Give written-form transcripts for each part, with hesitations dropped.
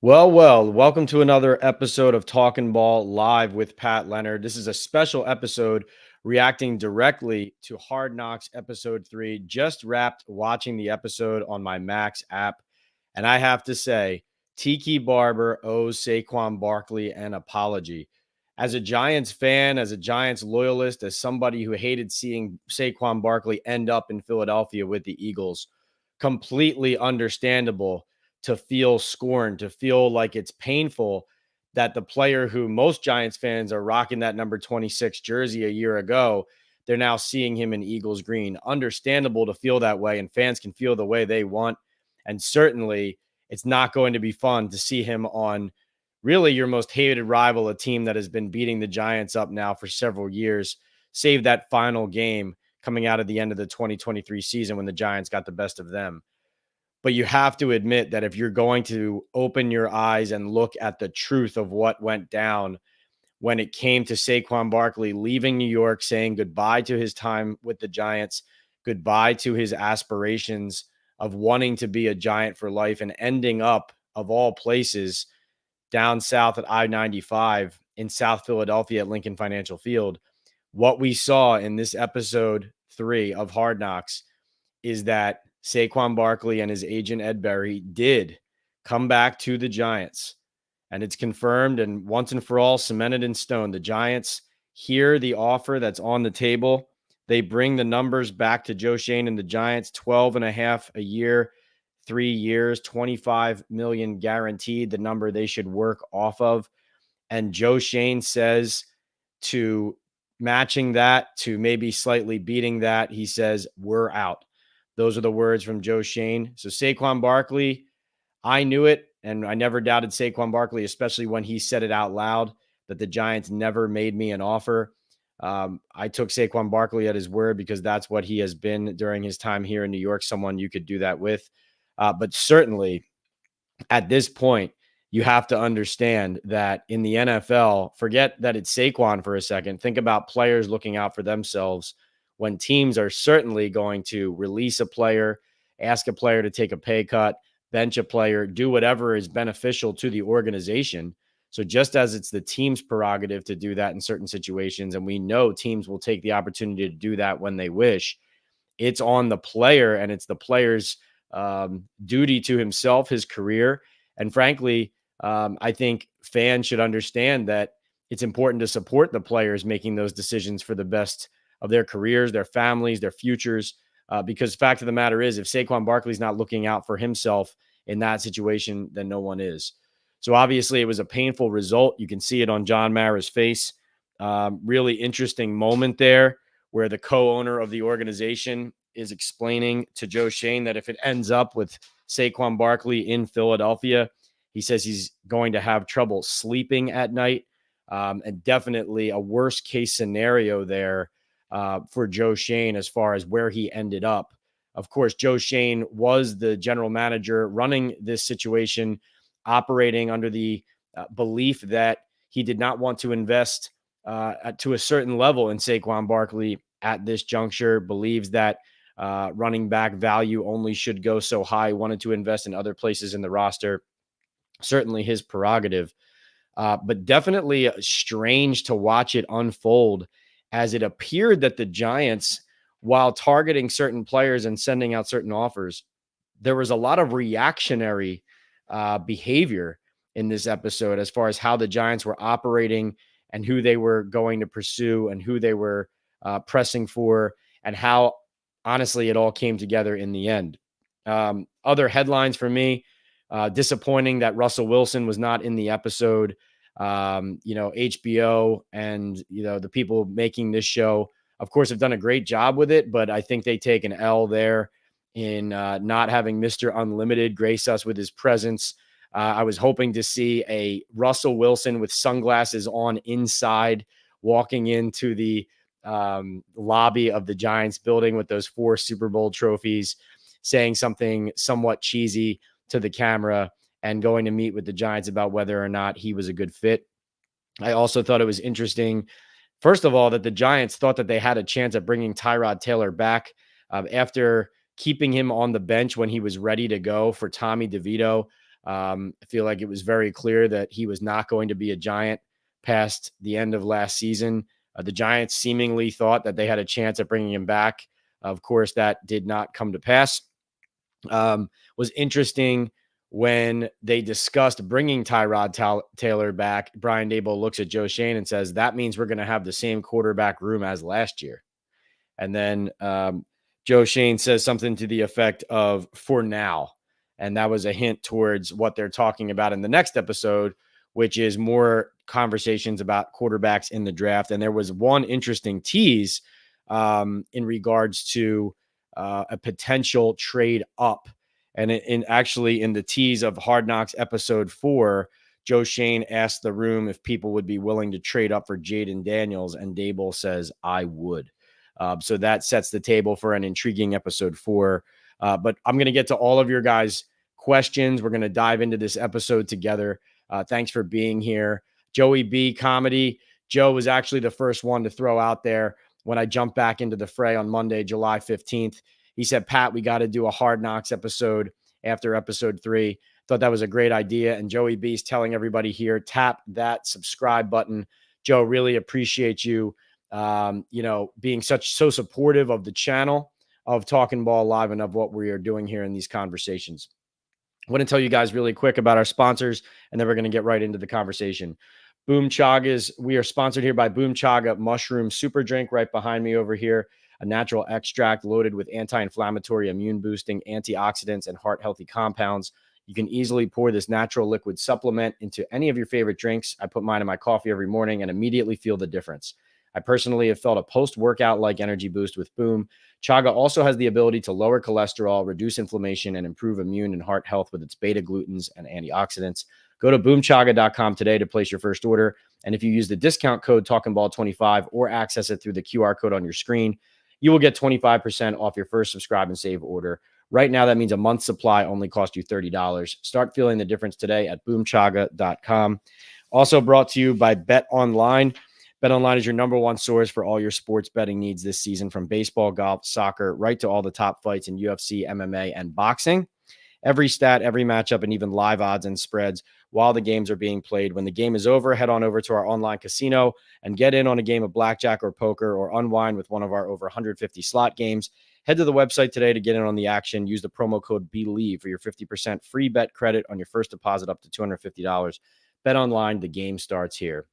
Welcome to another episode of Talkin Ball live with Pat Leonard. This is a special episode reacting directly to Hard Knocks episode 3. Just wrapped watching the episode on my Max app, and I have to say, Tiki Barber owes Saquon Barkley an apology. As a Giants fan, as a Giants loyalist, as somebody who hated seeing Saquon Barkley end up in Philadelphia with the Eagles, completely understandable to feel scorned, to feel like it's painful that the player who most Giants fans are rocking that number 26 jersey a year ago, they're now seeing him in Eagles green. Understandable to feel that way, and fans can feel the way they want. And certainly it's not going to be fun to see him on really your most hated rival, a team that has been beating the Giants up now for several years, save that final game coming out of the end of the 2023 season when the Giants got the best of them. But you have to admit that if you're going to open your eyes and look at the truth of what went down when it came to Saquon Barkley leaving New York, saying goodbye to his time with the Giants, goodbye to his aspirations of wanting to be a Giant for life, and ending up, of all places, down south at I-95 in South Philadelphia at Lincoln Financial Field. What we saw in this episode 3 of Hard Knocks is that Saquon Barkley and his agent Ed Berry did come back to the Giants. And it's confirmed and once and for all cemented in stone. The Giants hear the offer that's on the table. They bring the numbers back to Joe Schoen and the Giants, 12 and a half a year, 3 years, 25 million guaranteed, the number they should work off of. And Joe Schoen says, to matching that, to maybe slightly beating that, he says, we're out. Those are the words from Joe Schoen. So Saquon Barkley, I knew it, and I never doubted Saquon Barkley, especially when he said it out loud, that the Giants never made me an offer. I took Saquon Barkley at his word because that's what he has been during his time here in New York, someone you could do that with. But certainly at this point, you have to understand that in the NFL, forget that it's Saquon for a second. Think about players looking out for themselves when teams are certainly going to release a player, ask a player to take a pay cut, bench a player, do whatever is beneficial to the organization. So just as it's the team's prerogative to do that in certain situations, and we know teams will take the opportunity to do that when they wish, it's on the player, and it's the player's duty to himself, his career. And frankly, I think fans should understand that it's important to support the players making those decisions for the best of their careers, their families, their futures. Because the fact of the matter is, if Saquon Barkley's not looking out for himself in that situation, then no one is. So obviously it was a painful result. You can see it on John Mara's face. Really interesting moment there where the co-owner of the organization is explaining to Joe Schoen that if it ends up with Saquon Barkley in Philadelphia, he says he's going to have trouble sleeping at night, and definitely a worst case scenario there for Joe Schoen as far as where he ended up. Of course, Joe Schoen was the general manager running this situation, operating under the belief that he did not want to invest to a certain level in Saquon Barkley at this juncture, believes that running back value only should go so high, wanted to invest in other places in the roster. Certainly his prerogative, but definitely strange to watch it unfold, as it appeared that the Giants, while targeting certain players and sending out certain offers, there was a lot of reactionary behavior in this episode as far as how the Giants were operating and who they were going to pursue and who they were pressing for, and how honestly it all came together in the end. Other headlines for me, disappointing that Russell Wilson was not in the episode. HBO and, the people making this show, of course, have done a great job with it, but I think they take an L there in not having Mr. Unlimited grace us with his presence. I was hoping to see a Russell Wilson with sunglasses on inside, walking into the lobby of the Giants building with those 4 Super Bowl trophies, saying something somewhat cheesy to the camera and going to meet with the Giants about whether or not he was a good fit. I also thought it was interesting, first of all, that the Giants thought that they had a chance at bringing Tyrod Taylor back after keeping him on the bench when he was ready to go for Tommy DeVito. I feel like it was very clear that he was not going to be a Giant past the end of last season. The Giants seemingly thought that they had a chance at bringing him back. Of course, that did not come to pass. Was interesting when they discussed bringing Tyrod Taylor back. Brian Dable looks at Joe Shane and says, that means we're going to have the same quarterback room as last year. And then Joe Shane says something to the effect of, for now. And that was a hint towards what they're talking about in the next episode, which is more conversations about quarterbacks in the draft. And there was one interesting tease in regards to a potential trade up. And actually in the tease of Hard Knocks episode 4, Joe Shane asked the room if people would be willing to trade up for Jaden Daniels, and Dable says, I would. So that sets the table for an intriguing episode 4. But I'm going to get to all of your guys' questions. We're going to dive into this episode together. Thanks for being here. Joey B Comedy. Joe was actually the first one to throw out there when I jumped back into the fray on Monday, July 15th. He said, Pat, we got to do a Hard Knocks episode after episode 3. Thought that was a great idea. And Joey B's telling everybody here, tap that subscribe button. Joe, really appreciate you, being so supportive of the channel, of Talkin' Ball Live, and of what we are doing here in these conversations. I want to tell you guys really quick about our sponsors, and then we're going to get right into the conversation. Boom Chagas. We are sponsored here by Boom Chaga Mushroom Super Drink right behind me over here. A natural extract loaded with anti-inflammatory, immune-boosting, antioxidants, and heart-healthy compounds. You can easily pour this natural liquid supplement into any of your favorite drinks. I put mine in my coffee every morning and immediately feel the difference. I personally have felt a post-workout-like energy boost with Boom. Chaga also has the ability to lower cholesterol, reduce inflammation, and improve immune and heart health with its beta-glucans and antioxidants. Go to boomchaga.com today to place your first order. And if you use the discount code TalkinBall25 or access it through the QR code on your screen, you will get 25% off your first subscribe and save order. Right now, that means a month's supply only costs you $30. Start feeling the difference today at boomchaga.com. Also brought to you by Bet Online. Bet Online is your number one source for all your sports betting needs this season, from baseball, golf, soccer, right to all the top fights in UFC, MMA, and boxing. Every stat, every matchup, and even live odds and spreads while the games are being played. When the game is over, head on over to our online casino and get in on a game of blackjack or poker, or unwind with one of our over 150 slot games. Head to the website today to get in on the action. Use the promo code BELIEVE for your 50% free bet credit on your first deposit up to $250. Bet Online, the game starts here.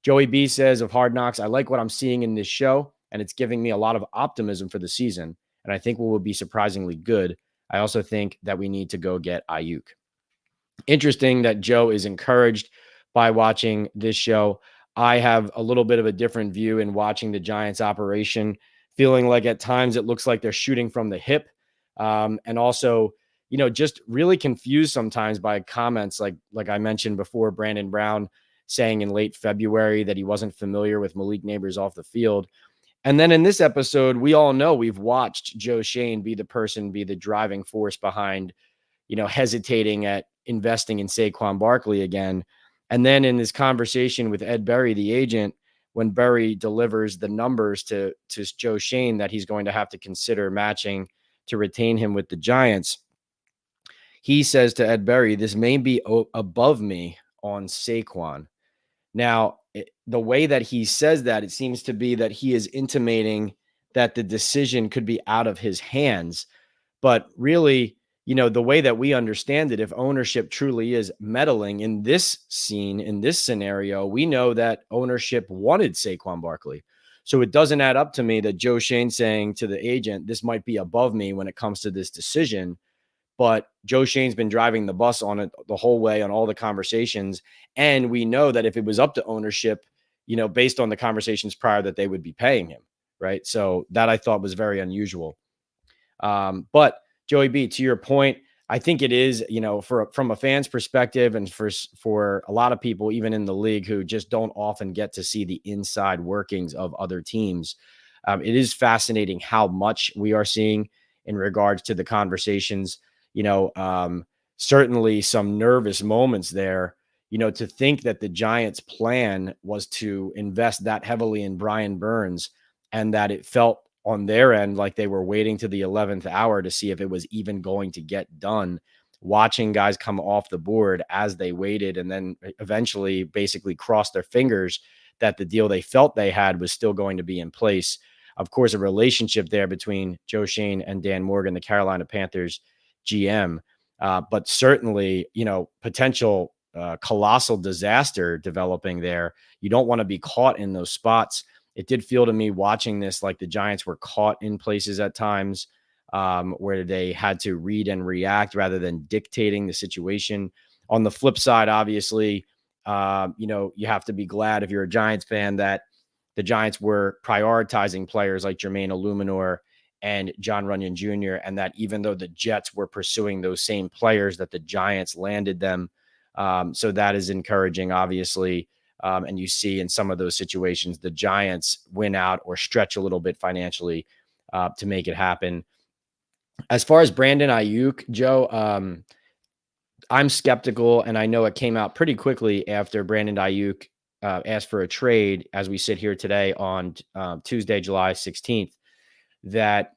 Joey B says of Hard Knocks, I like what I'm seeing in this show, and it's giving me a lot of optimism for the season, and I think we will be surprisingly good. I also think that we need to go get Ayuk. Interesting that Joe is encouraged by watching this show. I have a little bit of a different view in watching the Giants operation, feeling like at times it looks like they're shooting from the hip. And also, just really confused sometimes by comments like I mentioned before, Brandon Brown saying in late February that he wasn't familiar with Malik Neighbors off the field. And then in this episode, we all know we've watched Joe Shane be the driving force behind, hesitating at investing in Saquon Barkley again. And then in this conversation with Ed Berry, the agent, when Berry delivers the numbers to Joe Shane that he's going to have to consider matching to retain him with the Giants, he says to Ed Berry, this may be above me on Saquon. Now, the way that he says that, it seems to be that he is intimating that the decision could be out of his hands. But really, the way that we understand it, if ownership truly is meddling in this scene, in this scenario, we know that ownership wanted Saquon Barkley. So it doesn't add up to me that Joe Shane saying to the agent, this might be above me when it comes to this decision. But Joe Shane's been driving the bus on it the whole way on all the conversations. And we know that if it was up to ownership, based on the conversations prior, that they would be paying him. Right. So that I thought was very unusual. But Joey B, to your point, I think it is, from a fan's perspective, and for a lot of people, even in the league, who just don't often get to see the inside workings of other teams. It is fascinating how much we are seeing in regards to the conversations. Certainly some nervous moments there, to think that the Giants' plan was to invest that heavily in Brian Burns, and that it felt on their end like they were waiting to the 11th hour to see if it was even going to get done, watching guys come off the board as they waited and then eventually basically crossed their fingers that the deal they felt they had was still going to be in place. Of course, a relationship there between Joe Shane and Dan Morgan, the Carolina Panthers GM, but certainly, potential colossal disaster developing there. You don't want to be caught in those spots. It did feel to me watching this like the Giants were caught in places at times where they had to read and react rather than dictating the situation. On the flip side, obviously, you have to be glad if you're a Giants fan that the Giants were prioritizing players like Jermaine Illuminor and John Runyon Jr., and that even though the Jets were pursuing those same players, that the Giants landed them. So that is encouraging, obviously. And you see in some of those situations, the Giants win out or stretch a little bit financially to make it happen. As far as Brandon Ayuk, Joe, I'm skeptical, and I know it came out pretty quickly after Brandon Ayuk asked for a trade, as we sit here today on Tuesday, July 16th, that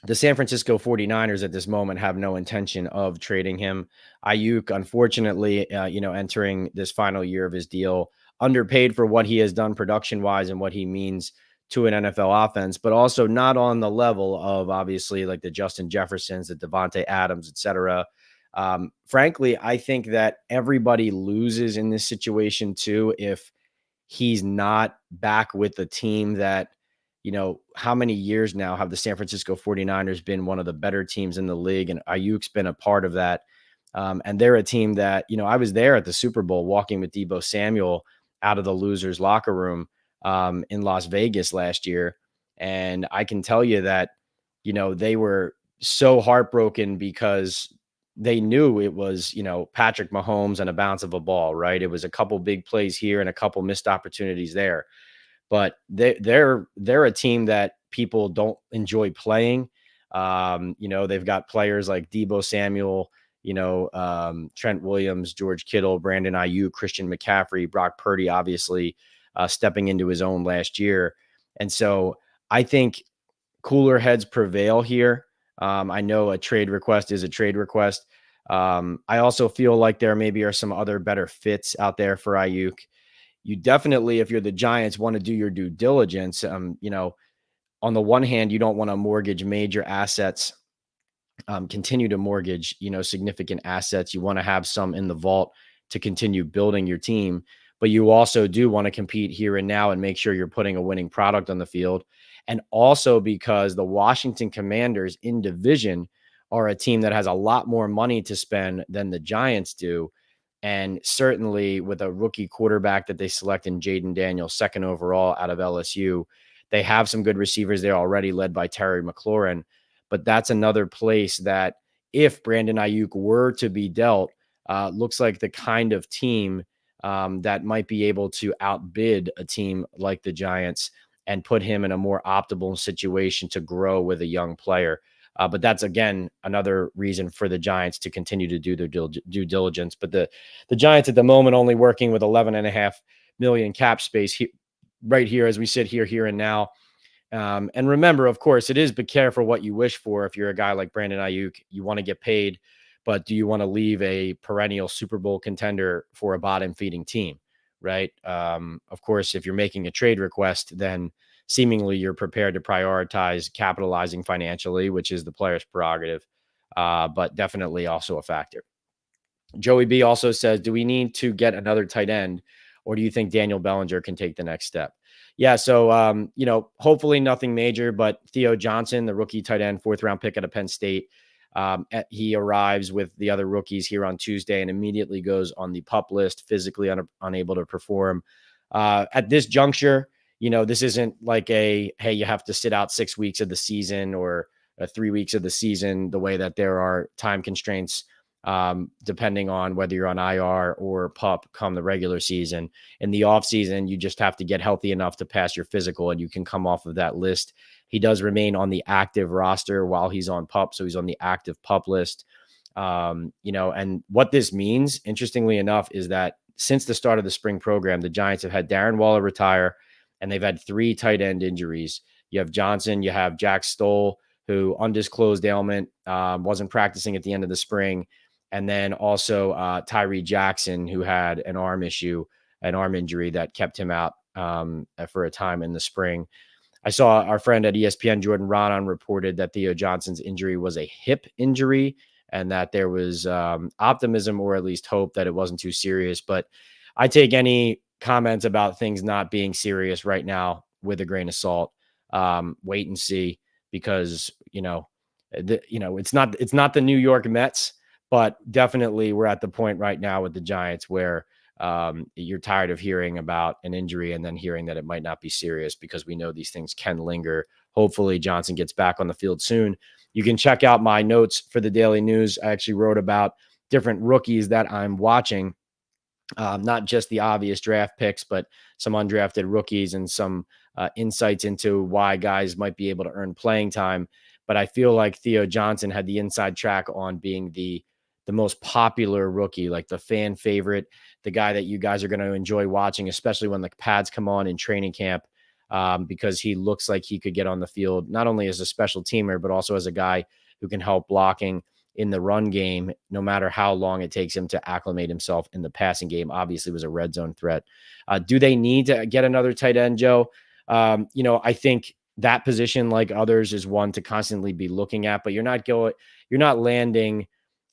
the San Francisco 49ers at this moment have no intention of trading him. Ayuk, unfortunately, entering this final year of his deal, underpaid for what he has done production-wise and what he means to an NFL offense, but also not on the level of obviously like the Justin Jeffersons, the Devontae Adams, et cetera. Frankly, I think that everybody loses in this situation too if he's not back with the team that, how many years now have the San Francisco 49ers been one of the better teams in the league? And Ayuk's been a part of that. And they're a team that, I was there at the Super Bowl walking with Deebo Samuel out of the losers locker room in Las Vegas last year. And I can tell you that, they were so heartbroken because they knew it was, Patrick Mahomes and a bounce of a ball, right? It was a couple big plays here and a couple missed opportunities there. But they're a team that people don't enjoy playing. They've got players like Deebo Samuel, Trent Williams, George Kittle, Brandon Ayuk, Christian McCaffrey, Brock Purdy, obviously stepping into his own last year. And so I think cooler heads prevail here. I know a trade request is a trade request. I also feel like there maybe are some other better fits out there for Ayuk. You definitely, if you're the Giants, want to do your due diligence. On the one hand, you don't want to mortgage major assets, continue to mortgage, significant assets. You want to have some in the vault to continue building your team, but you also do want to compete here and now and make sure you're putting a winning product on the field. And also because the Washington Commanders in division are a team that has a lot more money to spend than the Giants do. And certainly with a rookie quarterback that they select in Jaden Daniels, second overall out of LSU, they have some good receivers there already led by Terry McLaurin. But that's another place that if Brandon Ayuk were to be dealt, looks like the kind of team that might be able to outbid a team like the Giants and put him in a more optimal situation to grow with a young player. But that's, again, another reason for the Giants to continue to do their due diligence. But the Giants at the moment only working with $11.5 million cap space right here as we sit here and now. And remember, of course, it is be careful what you wish for. If you're a guy like Brandon Ayuk, you want to get paid, but do you want to leave a perennial Super Bowl contender for a bottom feeding team, right? Of course, if you're making a trade request, then seemingly you're prepared to prioritize capitalizing financially, which is the player's prerogative, but definitely also a factor. Joey B also says, do we need to get another tight end, or do you think Daniel Bellinger can take the next step? Yeah, so, hopefully nothing major, but Theo Johnson, the rookie tight end, 4th round pick out of Penn State, he arrives with the other rookies here on Tuesday and immediately goes on the PUP list, physically unable to perform. At this juncture, this isn't like hey, you have to sit out 6 weeks of the season or 3 weeks of the season, the way that there are time constraints, depending on whether you're on IR or PUP come the regular season. In the off season, you just have to get healthy enough to pass your physical and you can come off of that list. He does remain on the active roster while he's on PUP. So he's on the active PUP list. And what this means, interestingly enough, is that since the start of the spring program, the Giants have had Darren Waller retire, and they've had 3 tight end injuries. You have Johnson, you have Jack Stoll, who undisclosed ailment, wasn't practicing at the end of the spring. And then also Tyree Jackson, who had an arm injury that kept him out for a time in the spring. I saw our friend at ESPN, Jordan Ronan, reported that Theo Johnson's injury was a hip injury and that there was optimism or at least hope that it wasn't too serious. But I take any comments about things not being serious right now with a grain of salt. Wait and see, because it's not the New York Mets, but definitely we're at the point right now with the Giants where you're tired of hearing about an injury and then hearing that it might not be serious, because we know these things can linger. Hopefully Johnson gets back on the field soon. You can check out my notes for the Daily News. I actually wrote about different rookies that I'm watching, not just the obvious draft picks, but some undrafted rookies and some insights into why guys might be able to earn playing time. But I feel like Theo Johnson had the inside track on being the most popular rookie, like the fan favorite, the guy that you guys are going to enjoy watching, especially when the pads come on in training camp, because he looks like he could get on the field, not only as a special teamer, but also as a guy who can help blocking in the run game, no matter how long it takes him to acclimate himself in the passing game. Obviously was a red zone threat. Do they need to get another tight end, Joe? I think that position, like others, is one to constantly be looking at, but you're not landing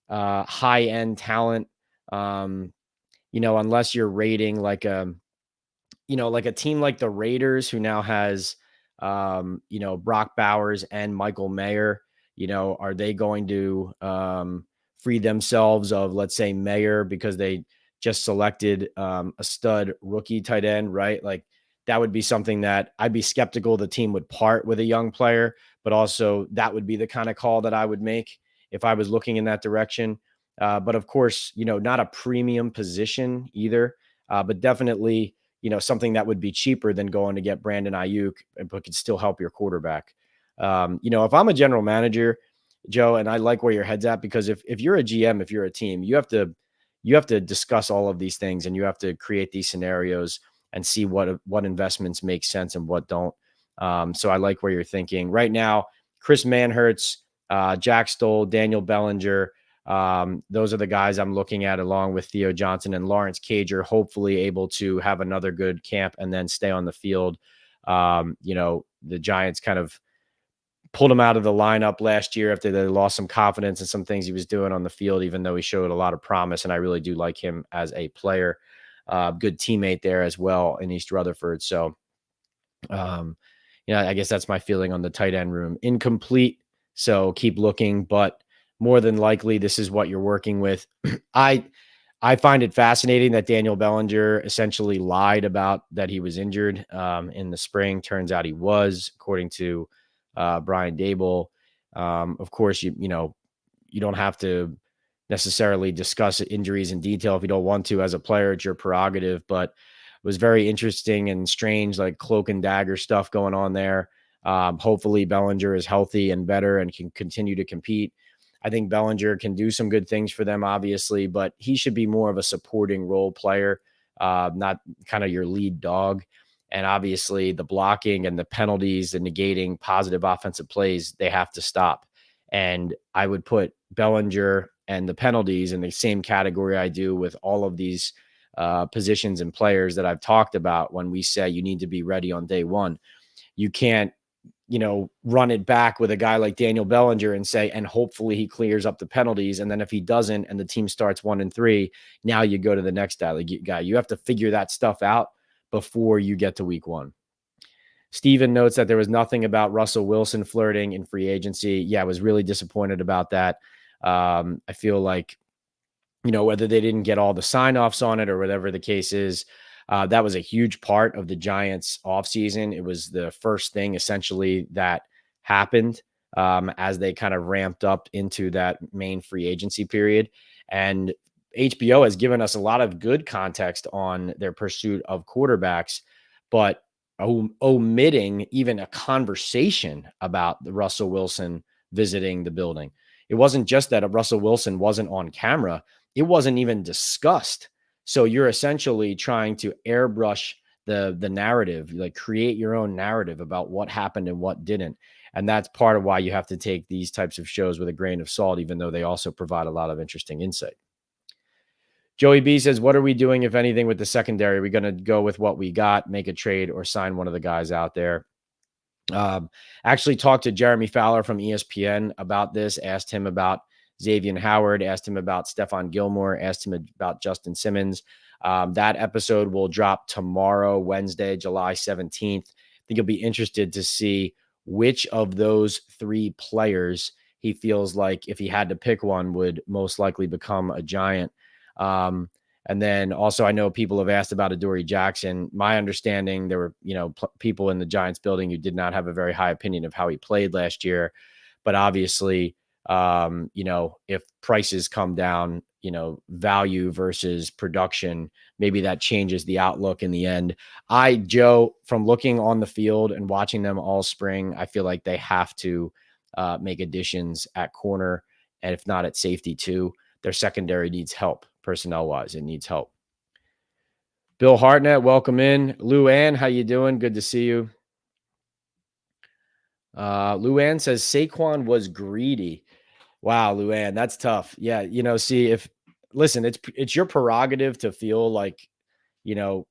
high end talent, unless you're rating like a team like the Raiders, who now has, Brock Bowers and Michael Mayer. Are they going to free themselves of, let's say, Mayer because they just selected a stud rookie tight end, right? Like that would be something that I'd be skeptical the team would part with a young player, but also that would be the kind of call that I would make if I was looking in that direction. But of course, not a premium position either, but definitely, something that would be cheaper than going to get Brandon Ayuk, but could still help your quarterback. If I'm a general manager, Joe, and I like where your head's at, because if you're a GM, if you're a team, you have to discuss all of these things, and you have to create these scenarios and see what investments make sense and what don't. So I like where you're thinking right now. Chris Manhertz, Jack Stoll, Daniel Bellinger. Those are the guys I'm looking at, along with Theo Johnson and Lawrence Cager, hopefully able to have another good camp and then stay on the field. The Giants kind of pulled him out of the lineup last year after they lost some confidence in some things he was doing on the field, even though he showed a lot of promise. And I really do like him as a player. Good teammate there as well in East Rutherford. So, I guess that's my feeling on the tight end room. Incomplete. So keep looking, but more than likely, this is what you're working with. I find it fascinating that Daniel Bellinger essentially lied about that he was injured in the spring. Turns out he was, according to Brian Dable. Of course, you don't have to necessarily discuss injuries in detail if you don't want to as a player. It's your prerogative, but it was very interesting and strange, like cloak and dagger stuff going on there. Hopefully Bellinger is healthy and better and can continue to compete. I think Bellinger can do some good things for them, obviously, but he should be more of a supporting role player, not kind of your lead dog. And obviously the blocking and the penalties and negating positive offensive plays, they have to stop. And I would put Bellinger and the penalties in the same category I do with all of these positions and players that I've talked about when we say you need to be ready on day one. You can't, run it back with a guy like Daniel Bellinger and say, and hopefully he clears up the penalties. And then if he doesn't, and the team starts 1-3, now you go to the next guy. You have to figure that stuff out before you get to week one. Steven notes that there was nothing about Russell Wilson flirting in free agency. Yeah, I was really disappointed about that. I feel like, whether they didn't get all the sign-offs on it or whatever the case is, that was a huge part of the Giants offseason. It was the first thing essentially that happened as they kind of ramped up into that main free agency period. And HBO has given us a lot of good context on their pursuit of quarterbacks, but omitting even a conversation about the Russell Wilson visiting the building. It wasn't just that Russell Wilson wasn't on camera. It wasn't even discussed. So you're essentially trying to airbrush the narrative, like create your own narrative about what happened and what didn't. And that's part of why you have to take these types of shows with a grain of salt, even though they also provide a lot of interesting insight. Joey B says, what are we doing, if anything, with the secondary? Are we going to go with what we got, make a trade, or sign one of the guys out there? Actually talked to Jeremy Fowler from ESPN about this, asked him about Xavier Howard, asked him about Stephon Gilmore, asked him about Justin Simmons. That episode will drop tomorrow, Wednesday, July 17th. I think you'll be interested to see which of those three players he feels like, if he had to pick one, would most likely become a Giant. And then also, I know people have asked about Adoree Jackson. My understanding, there were, people in the Giants building who did not have a very high opinion of how he played last year. But obviously, if prices come down, value versus production, maybe that changes the outlook in the end. Joe, from looking on the field and watching them all spring, I feel like they have to make additions at corner, and if not at safety too. Their secondary needs help. Personnel-wise, it needs help. Bill Hartnett, welcome in. Lou Ann, how you doing? Good to see you. Lou Ann says Saquon was greedy. Wow, Lou Ann, that's tough. Yeah, listen, it's your prerogative to feel like, to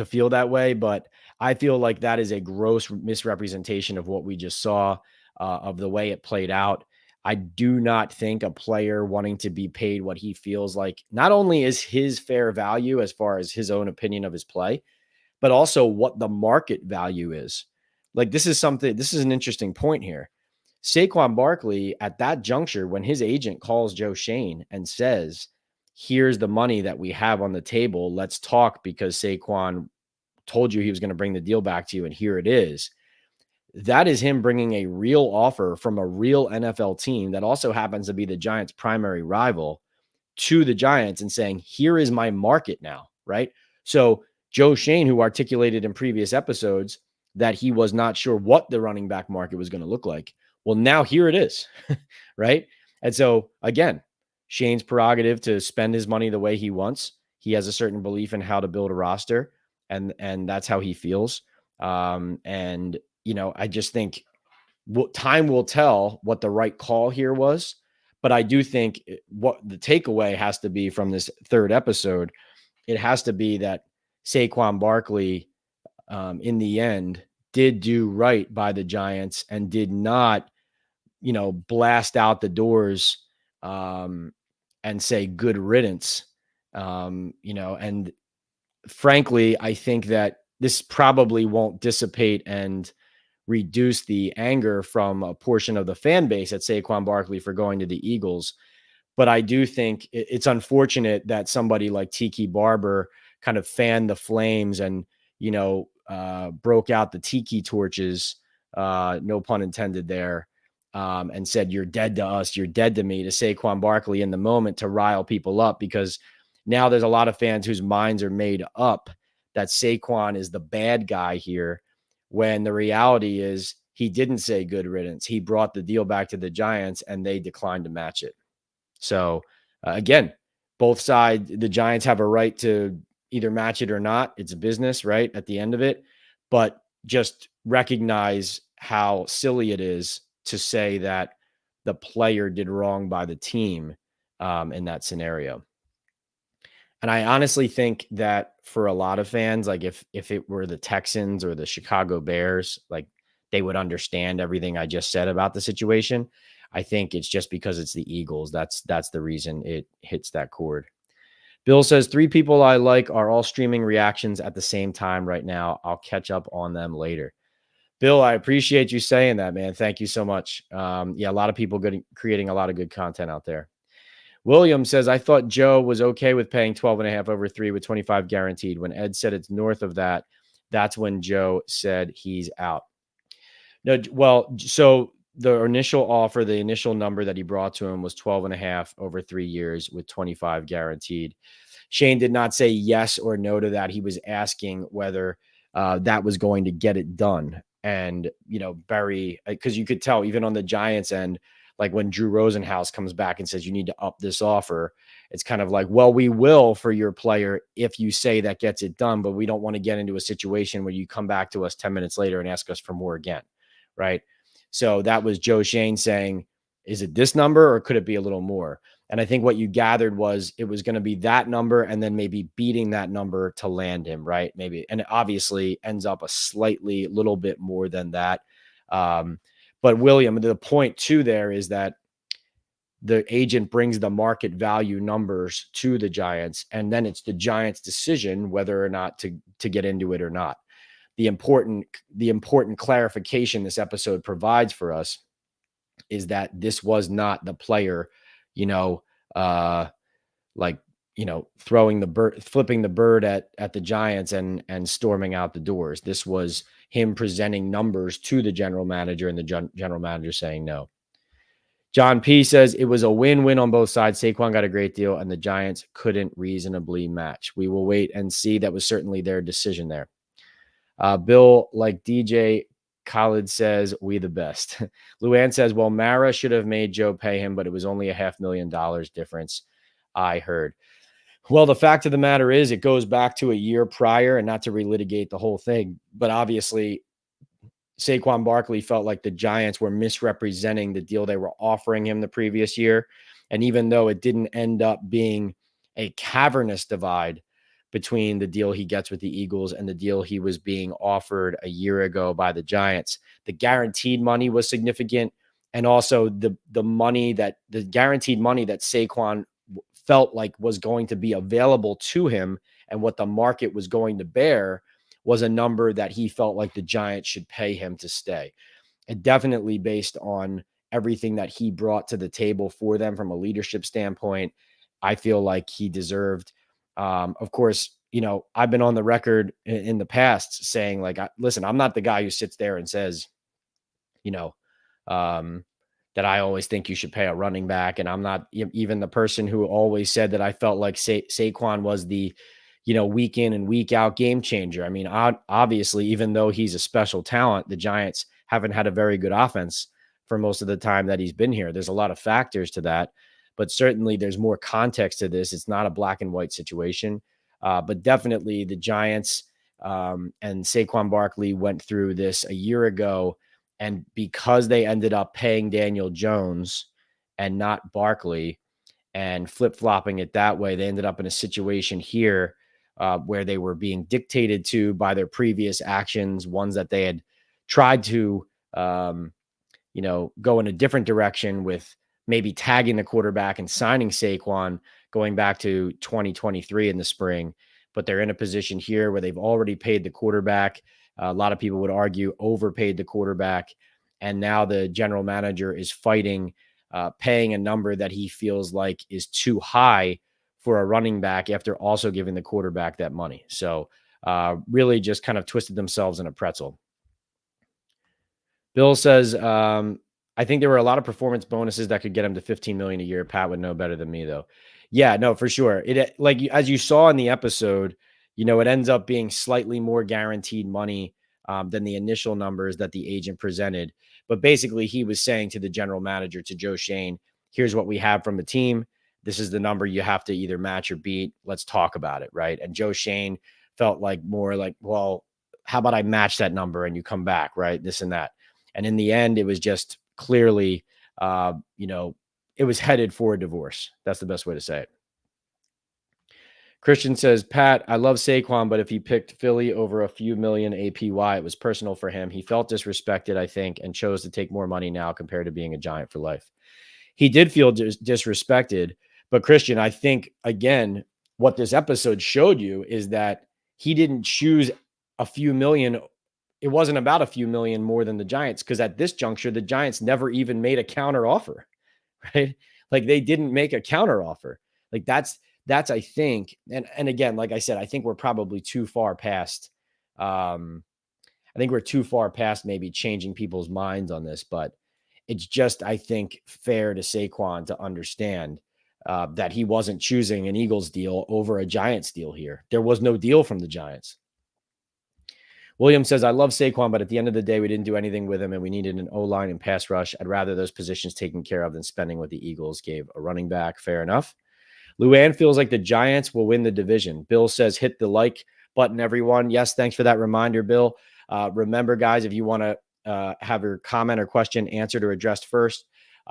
feel that way, but I feel like that is a gross misrepresentation of what we just saw, of the way it played out. I do not think a player wanting to be paid what he feels like not only is his fair value as far as his own opinion of his play, but also what the market value is. Like, this is an interesting point here. Saquon Barkley, at that juncture, when his agent calls Joe Schoen and says, here's the money that we have on the table, let's talk, because Saquon told you he was going to bring the deal back to you, and here it is. That is him bringing a real offer from a real NFL team that also happens to be the Giants' primary rival to the Giants and saying, here is my market now, right? So Joe Schoen, who articulated in previous episodes that he was not sure what the running back market was going to look like, well, now here it is, right? And so, again, Shane's prerogative to spend his money the way he wants. He has a certain belief in how to build a roster, and that's how he feels. I just think time will tell what the right call here was. But I do think what the takeaway has to be from this third episode, it has to be that Saquon Barkley, in the end, did do right by the Giants and did not, blast out the doors and say good riddance. And frankly, I think that this probably won't dissipate and reduce the anger from a portion of the fan base at Saquon Barkley for going to the Eagles. But I do think it's unfortunate that somebody like Tiki Barber kind of fanned the flames and, broke out the tiki torches, no pun intended there, and said, you're dead to us, you're dead to me, to Saquon Barkley in the moment, to rile people up, because now there's a lot of fans whose minds are made up that Saquon is the bad guy here, when the reality is he didn't say good riddance. He brought the deal back to the Giants and they declined to match it. So again, both sides, the Giants have a right to either match it or not. It's a business, right? At the end of it, but just recognize how silly it is to say that the player did wrong by the team in that scenario. And I honestly think that for a lot of fans, like if it were the Texans or the Chicago Bears, like they would understand everything I just said about the situation. I think it's just because it's the Eagles. That's the reason it hits that chord. Bill says 3 people I like are all streaming reactions at the same time right now. I'll catch up on them later. Bill, I appreciate you saying that, man. Thank you so much. A lot of people creating a lot of good content out there. William says, I thought Joe was okay with paying 12.5 over 3 with 25 guaranteed. When Ed said it's north of that, that's when Joe said he's out. No, well, so the initial offer, the initial number that he brought to him was 12.5 over 3 years with 25 guaranteed. Shane did not say yes or no to that. He was asking whether that was going to get it done. And, Barry, because you could tell even on the Giants end, like when Drew Rosenhaus comes back and says, you need to up this offer, it's kind of like, well, we will for your player if you say that gets it done, but we don't want to get into a situation where you come back to us 10 minutes later and ask us for more again. Right. So that was Joe Shane saying, is it this number or could it be a little more? And I think what you gathered was it was going to be that number and then maybe beating that number to land him, right? Maybe. And it obviously ends up a slightly little bit more than that. But William, the point too there is that the agent brings the market value numbers to the Giants, and then it's the Giants' decision whether or not to get into it or not. The important clarification this episode provides for us is that this was not the player, you know, like, throwing the bird, flipping the bird at the Giants and storming out the doors. This was him presenting numbers to the general manager and the general manager saying no. John P says it was a win-win on both sides. Saquon got a great deal and the Giants couldn't reasonably match. We will wait and see. That was certainly their decision there. Bill, like DJ Khaled says, we the best. Luann says, well, Mara should have made Joe pay him, but it was only $500,000 difference, I heard. Well, the fact of the matter is it goes back to a year prior, and not to relitigate the whole thing, but obviously Saquon Barkley felt like the Giants were misrepresenting the deal they were offering him the previous year. And even though it didn't end up being a cavernous divide between the deal he gets with the Eagles and the deal he was being offered a year ago by the Giants, the guaranteed money was significant. And also the guaranteed money that Saquon felt like was going to be available to him and what the market was going to bear was a number that he felt like the Giants should pay him to stay. And definitely based on everything that he brought to the table for them from a leadership standpoint, I feel like he deserved. Of course, I've been on the record in the past saying, like, listen, I'm not the guy who sits there and says, that I always think you should pay a running back. And I'm not even the person who always said that I felt like Saquon was the, week in and week out game changer. I mean, obviously, even though he's a special talent, the Giants haven't had a very good offense for most of the time that he's been here. There's a lot of factors to that, but certainly there's more context to this. It's not a black and white situation, but definitely the Giants and Saquon Barkley went through this a year ago. And because they ended up paying Daniel Jones and not Barkley and flip-flopping it that way, they ended up in a situation here where they were being dictated to by their previous actions, ones that they had tried to, go in a different direction with maybe tagging the quarterback and signing Saquon going back to 2023 in the spring. But they're in a position here where they've already paid the quarterback. A lot of people would argue overpaid the quarterback. And now the general manager is fighting, paying a number that he feels like is too high for a running back after also giving the quarterback that money. So really just kind of twisted themselves in a pretzel. Bill says, I think there were a lot of performance bonuses that could get him to $15 million a year. Pat would know better than me, though. Yeah, no, for sure. It, like, as you saw in the episode, it ends up being slightly more guaranteed money than the initial numbers that the agent presented. But basically, he was saying to the general manager, to Joe Shane, here's what we have from the team. This is the number you have to either match or beat. Let's talk about it, right? And Joe Shane felt like more like, well, how about I match that number and you come back, right? This and that. And in the end, it was just clearly, it was headed for a divorce. That's the best way to say it. Christian says, Pat, I love Saquon, but if he picked Philly over a few million APY, it was personal for him. He felt disrespected, I think, and chose to take more money now compared to being a Giant for life. He did feel disrespected, but Christian, I think, again, what this episode showed you is that he didn't choose a few million. It wasn't about a few million more than the Giants, because at this juncture, the Giants never even made a counter offer, right? Like, they didn't make a counter offer. Like, that's I think, and again, like I said, I think we're probably too far past. I think we're too far past maybe changing people's minds on this, but it's just, I think, fair to Saquon to understand that he wasn't choosing an Eagles deal over a Giants deal here. There was no deal from the Giants. William says, I love Saquon, but at the end of the day, we didn't do anything with him, and we needed an O-line and pass rush. I'd rather those positions taken care of than spending what the Eagles gave a running back. Fair enough. Luann feels like the Giants will win the division. Bill says, hit the like button, everyone. Yes, thanks for that reminder, Bill. Remember, guys, if you want to have your comment or question answered or addressed first,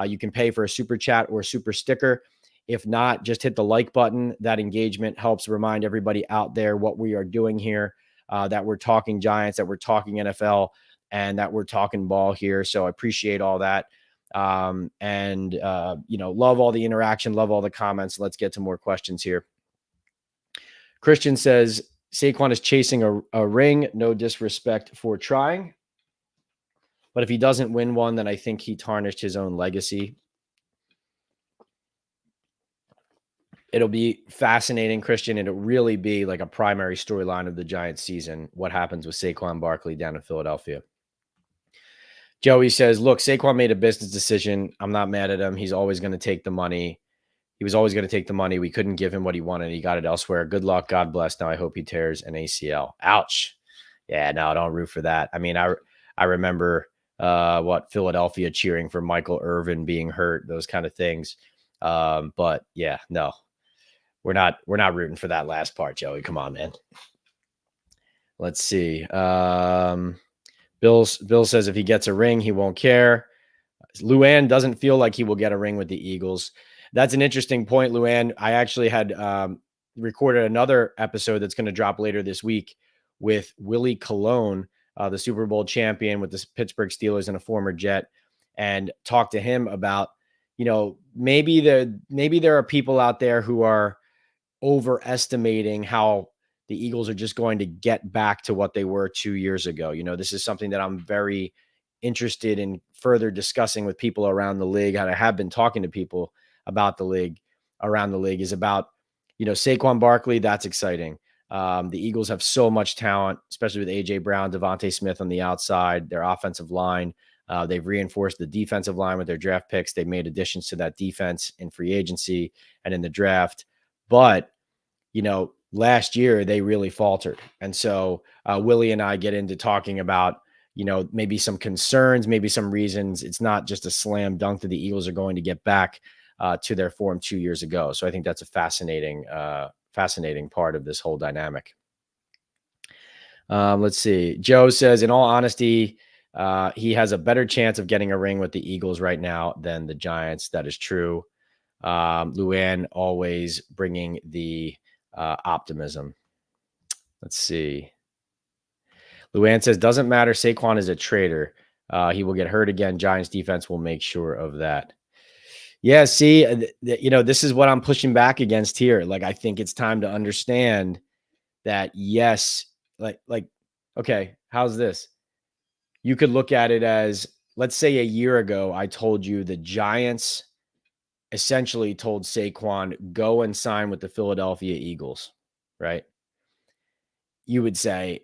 you can pay for a super chat or a super sticker. If not, just hit the like button. That engagement helps remind everybody out there what we are doing here, that we're talking Giants, that we're talking NFL, and that we're talking ball here. So I appreciate all that. Love all the interaction, love all the comments. Let's get to more questions here. Christian says, Saquon is chasing a ring. No disrespect for trying. But if he doesn't win one, then I think he tarnished his own legacy. It'll be fascinating, Christian. It'll really be like a primary storyline of the Giants season, what happens with Saquon Barkley down in Philadelphia. Joey says, look, Saquon made a business decision. I'm not mad at him. He's always going to take the money. He was always going to take the money. We couldn't give him what he wanted. He got it elsewhere. Good luck. God bless. Now I hope he tears an ACL. Ouch. Yeah, no, don't root for that. I mean, I remember Philadelphia cheering for Michael Irvin being hurt, those kind of things. But yeah, no, we're not rooting for that last part, Joey. Come on, man. Let's see. Bill says if he gets a ring, he won't care. Luann doesn't feel like he will get a ring with the Eagles. That's an interesting point, Luann. I actually had recorded another episode that's going to drop later this week with Willie Colon, the Super Bowl champion with the Pittsburgh Steelers and a former Jet, and talked to him about, maybe there are people out there who are overestimating how the Eagles are just going to get back to what they were 2 years ago. This is something that I'm very interested in further discussing with people around the league. And I have been talking to people about the league, around the league, is about, Saquon Barkley. That's exciting. The Eagles have so much talent, especially with AJ Brown, Devontae Smith on the outside, their offensive line. They've reinforced the defensive line with their draft picks. They've made additions to that defense in free agency and in the draft. But, last year they really faltered. And so Willie and I get into talking about, maybe some concerns, maybe some reasons. It's not just a slam dunk that the Eagles are going to get back to their form 2 years ago. So I think that's a fascinating part of this whole dynamic. Let's see. Joe says, in all honesty, he has a better chance of getting a ring with the Eagles right now than the Giants. That is true. Luann always bringing the optimism. Let's see. Luann says, doesn't matter. Saquon is a traitor. He will get hurt again. Giants defense will make sure of that. Yeah, see, this is what I'm pushing back against here. Like, I think it's time to understand that, yes, okay, how's this? You could look at it as, let's say a year ago, I told you the Giants essentially told Saquon, go and sign with the Philadelphia Eagles, right? You would say,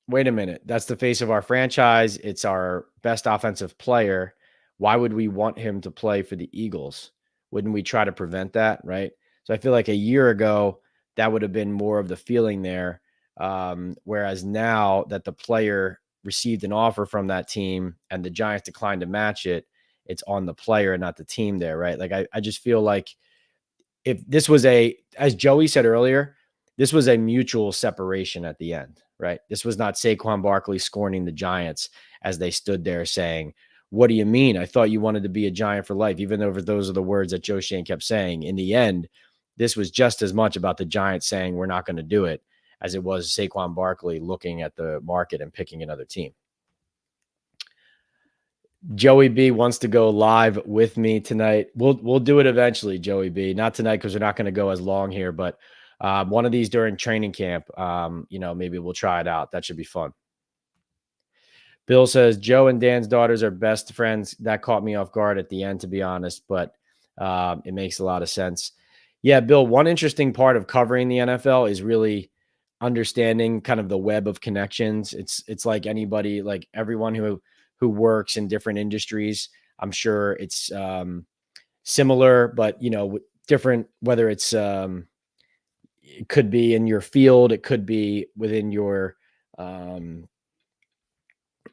wait a minute, that's the face of our franchise. It's our best offensive player. Why would we want him to play for the Eagles? Wouldn't we try to prevent that, right? So I feel like a year ago, that would have been more of the feeling there. Whereas now that the player received an offer from that team and the Giants declined to match it, it's on the player and not the team there, right? Like, I just feel like if this was as Joey said earlier, this was a mutual separation at the end, right? This was not Saquon Barkley scorning the Giants as they stood there saying, what do you mean? I thought you wanted to be a Giant for life, even though those are the words that Joe Shane kept saying. In the end, this was just as much about the Giants saying we're not going to do it as it was Saquon Barkley looking at the market and picking another team. Joey B wants to go live with me tonight. We'll do it eventually, Joey B. Not tonight because we're not going to go as long here, but one of these during training camp, maybe we'll try it out. That should be fun. Bill says, Joe and Dan's daughters are best friends. That caught me off guard at the end, to be honest, but it makes a lot of sense. Yeah, Bill, one interesting part of covering the NFL is really understanding kind of the web of connections. It's like anybody, like everyone who works in different industries. I'm sure it's similar, but, different, whether it's it could be in your field, it could be within your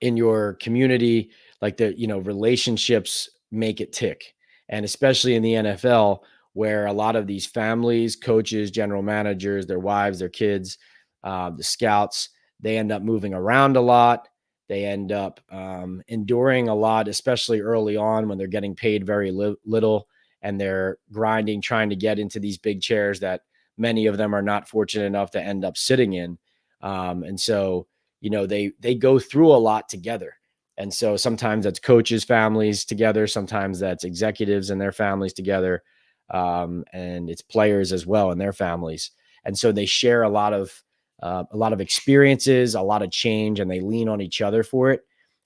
in your community, like the, relationships make it tick. And especially in the NFL, where a lot of these families, coaches, general managers, their wives, their kids, the scouts, they end up moving around a lot. they end up enduring a lot, especially early on when they're getting paid very little and they're grinding, trying to get into these big chairs that many of them are not fortunate enough to end up sitting in. And so, they go through a lot together. And so sometimes that's coaches, families together. Sometimes that's executives and their families together. And it's players as well and their families. And so they share a lot of experiences, a lot of change, and they lean on each other for it.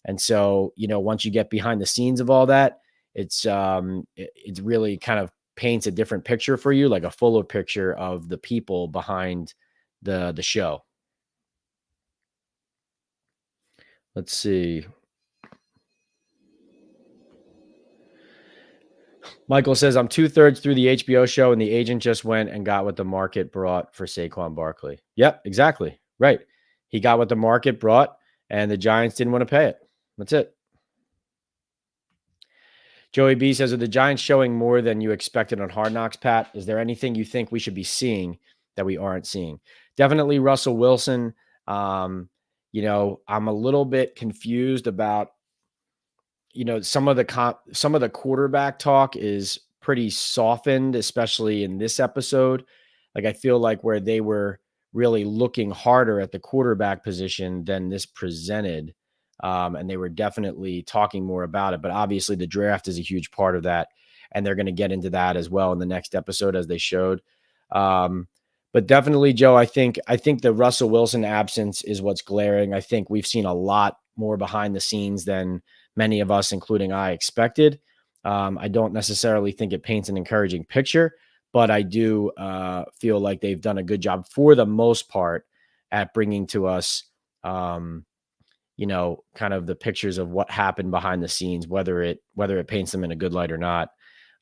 And so, once you get behind the scenes of all that, it's really kind of paints a different picture for you, like a fuller picture of the people behind the show. Let's see. Michael says, I'm 2/3 through the HBO show, and the agent just went and got what the market brought for Saquon Barkley. Yep, exactly. Right. He got what the market brought, and the Giants didn't want to pay it. That's it. Joey B says, are the Giants showing more than you expected on Hard Knocks, Pat? Is there anything you think we should be seeing that we aren't seeing? Definitely Russell Wilson. I'm a little bit confused about some of the quarterback talk is pretty softened, especially in this episode. Like I feel like where they were really looking harder at the quarterback position than this presented. And they were definitely talking more about it. But obviously the draft is a huge part of that. And they're going to get into that as well in the next episode, as they showed. But definitely, Joe, I think the Russell Wilson absence is what's glaring. I think we've seen a lot more behind the scenes than many of us, including I, expected. I don't necessarily think it paints an encouraging picture, but I do feel like they've done a good job for the most part at bringing to us, kind of the pictures of what happened behind the scenes, whether it paints them in a good light or not.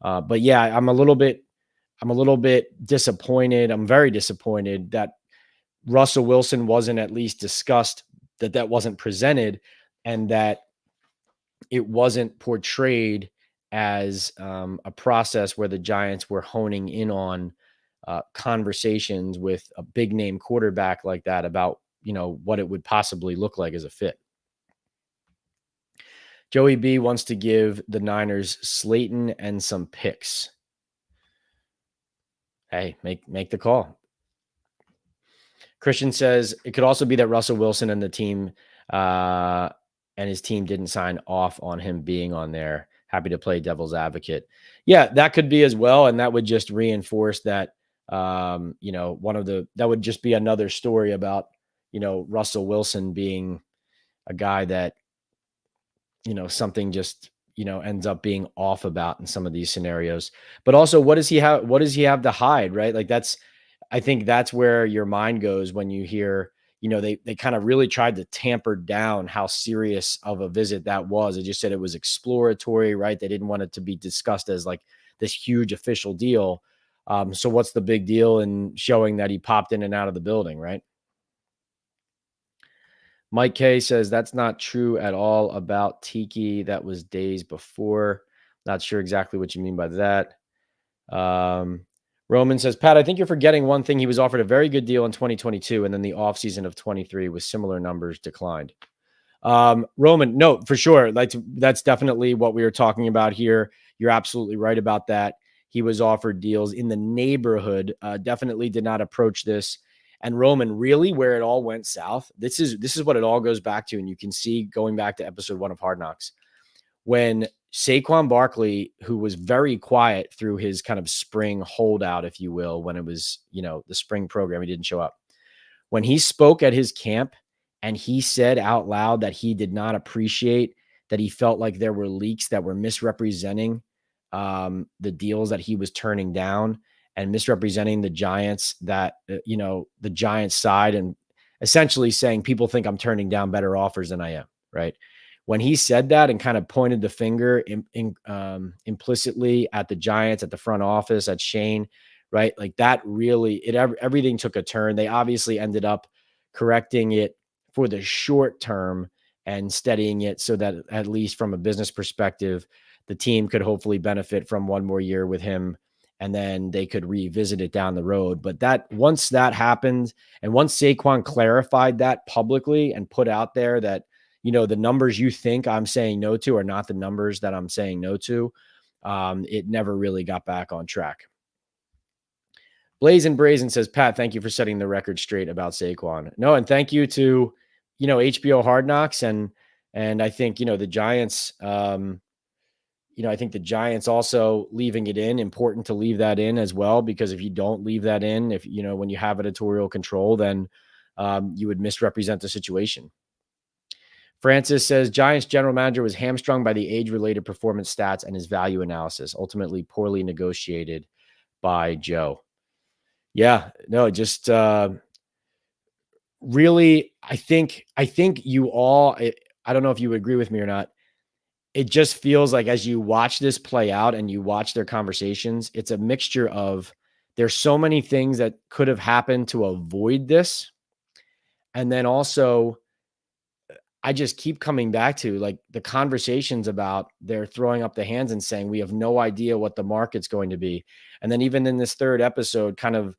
But yeah, I'm a little bit disappointed. I'm very disappointed that Russell Wilson wasn't at least discussed, that wasn't presented, and that it wasn't portrayed as a process where the Giants were honing in on conversations with a big name quarterback like that about, what it would possibly look like as a fit. Joey B wants to give the Niners Slayton and some picks. Hey, make the call. Christian says it could also be that Russell Wilson and the team and his team didn't sign off on him being on there. Happy to play devil's advocate. Yeah, that could be as well. And that would just reinforce that, that would just be another story about, Russell Wilson being a guy that, something just, ends up being off about in some of these scenarios. But also, what does he have to hide, right? Like I think that's where your mind goes when you hear, they kind of really tried to tamper down how serious of a visit that was. They just said it was exploratory, right? They didn't want it to be discussed as like this huge official deal. So what's the big deal in showing that he popped in and out of the building, right? Mike K says that's not true at all about Tiki. That was days before. Not sure exactly what you mean by that. Roman says, Pat, I think you're forgetting one thing. He was offered a very good deal in 2022, and then the offseason of 23 with similar numbers declined. Roman, no, for sure. That's definitely what we were talking about here. You're absolutely right about that. He was offered deals in the neighborhood, definitely did not approach this. And Roman, really where it all went south, this is what it all goes back to. And you can see going back to episode 1 of Hard Knocks, when Saquon Barkley, who was very quiet through his kind of spring holdout, if you will, when it was, the spring program, he didn't show up. When he spoke at his camp and he said out loud that he did not appreciate that he felt like there were leaks that were misrepresenting the deals that he was turning down and misrepresenting the Giants, that, the Giants side, and essentially saying people think I'm turning down better offers than I am, right? When he said that and kind of pointed the finger implicitly at the Giants, at the front office, at Shane, right? Like that really, everything took a turn. They obviously ended up correcting it for the short term and steadying it so that at least from a business perspective, the team could hopefully benefit from one more year with him, and then they could revisit it down the road. But that once that happened, and once Saquon clarified that publicly and put out there that, the numbers you think I'm saying no to are not the numbers that I'm saying no to. It never really got back on track. Blazing Brazen says, Pat, thank you for setting the record straight about Saquon. No, and thank you to, HBO Hard Knocks and I think, the Giants, I think the Giants also leaving it in, important to leave that in as well, because if you don't leave that in, if, when you have editorial control, then you would misrepresent the situation. Francis says Giants general manager was hamstrung by the age-related performance stats and his value analysis, ultimately poorly negotiated by Joe. Yeah, no, just really, I think you all, I don't know if you would agree with me or not. It just feels like as you watch this play out and you watch their conversations, it's a mixture of there's so many things that could have happened to avoid this. And then also, I just keep coming back to like the conversations about they're throwing up the hands and saying, we have no idea what the market's going to be. And then even in this third episode, kind of,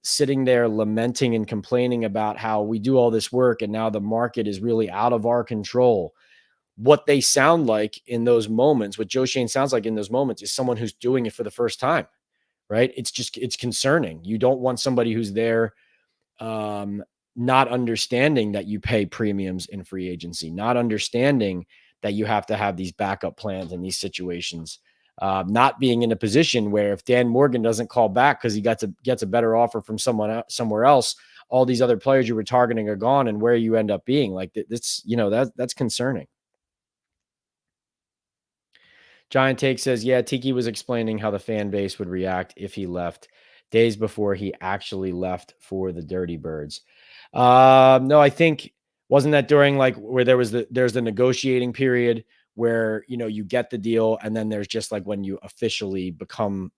sitting there lamenting and complaining about how we do all this work and now the market is really out of our control. What they sound like in those moments, what Joe Shane sounds like in those moments is someone who's doing it for the first time, right? It's concerning. You don't want somebody who's there, not understanding that you pay premiums in free agency, not understanding that you have to have these backup plans in these situations, not being in a position where if Dan Morgan doesn't call back because he gets a better offer from somewhere else, all these other players you were targeting are gone, and where you end up being like that's that's concerning. Giant Take says, yeah, Tiki was explaining how the fan base would react if he left days before he actually left for the Dirty Birds. No, I think wasn't that during like where there's the negotiating period where, you get the deal. And then there's just like when you officially become,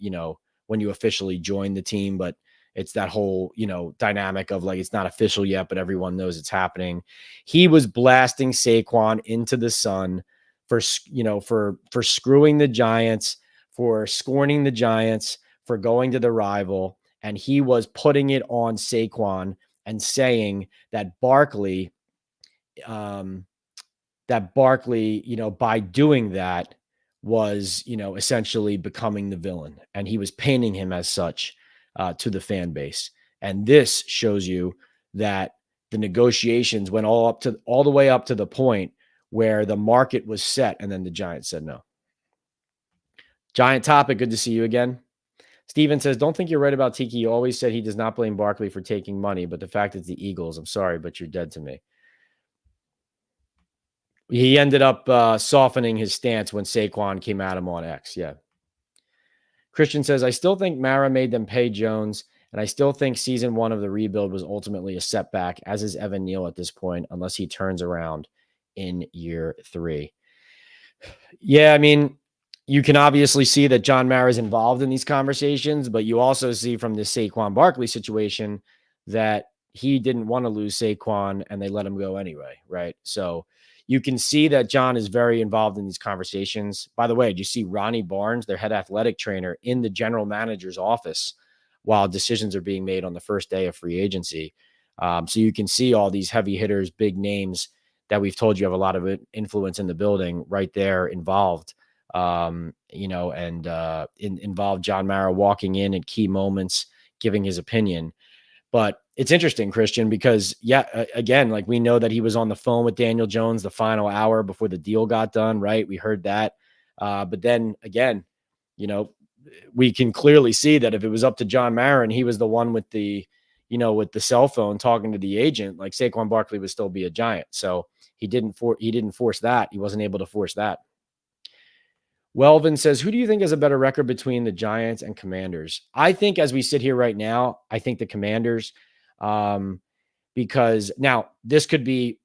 when you officially join the team, but it's that whole, dynamic of like, it's not official yet, but everyone knows it's happening. He was blasting Saquon into the sun for screwing the Giants, for scorning the Giants, for going to the rival. And he was putting it on Saquon and saying that Barkley, by doing that was, essentially becoming the villain. And he was painting him as such to the fan base. And this shows you that the negotiations went all the way up to the point where the market was set, and then the Giants said no. Giant Topic, good to see you again. Steven says, don't think you're right about Tiki. You always said he does not blame Barkley for taking money, but the fact it's the Eagles, I'm sorry, but you're dead to me. He ended up softening his stance when Saquon came at him on X, yeah. Christian says, I still think Mara made them pay Jones, and I still think season 1 of the rebuild was ultimately a setback, as is Evan Neal at this point, unless he turns around in year 3. Yeah, I mean, you can obviously see that John Mara is involved in these conversations, but you also see from the Saquon Barkley situation that he didn't want to lose Saquon and they let him go anyway, right? So you can see that John is very involved in these conversations. By the way, did you see Ronnie Barnes, their head athletic trainer, in the general manager's office while decisions are being made on the first day of free agency? So you can see all these heavy hitters, big names that we've told you have a lot of influence in the building right there involved, involved John Mara walking in at key moments, giving his opinion. But it's interesting, Christian, because again, like we know that he was on the phone with Daniel Jones the final hour before the deal got done, right? We heard that. But then again, we can clearly see that if it was up to John Mara and he was the one with the cell phone talking to the agent, like Saquon Barkley would still be a Giant. So he didn't force that. He wasn't able to force that. Welvin says, who do you think has a better record between the Giants and Commanders? I think as we sit here right now, I think the Commanders, because now this could be,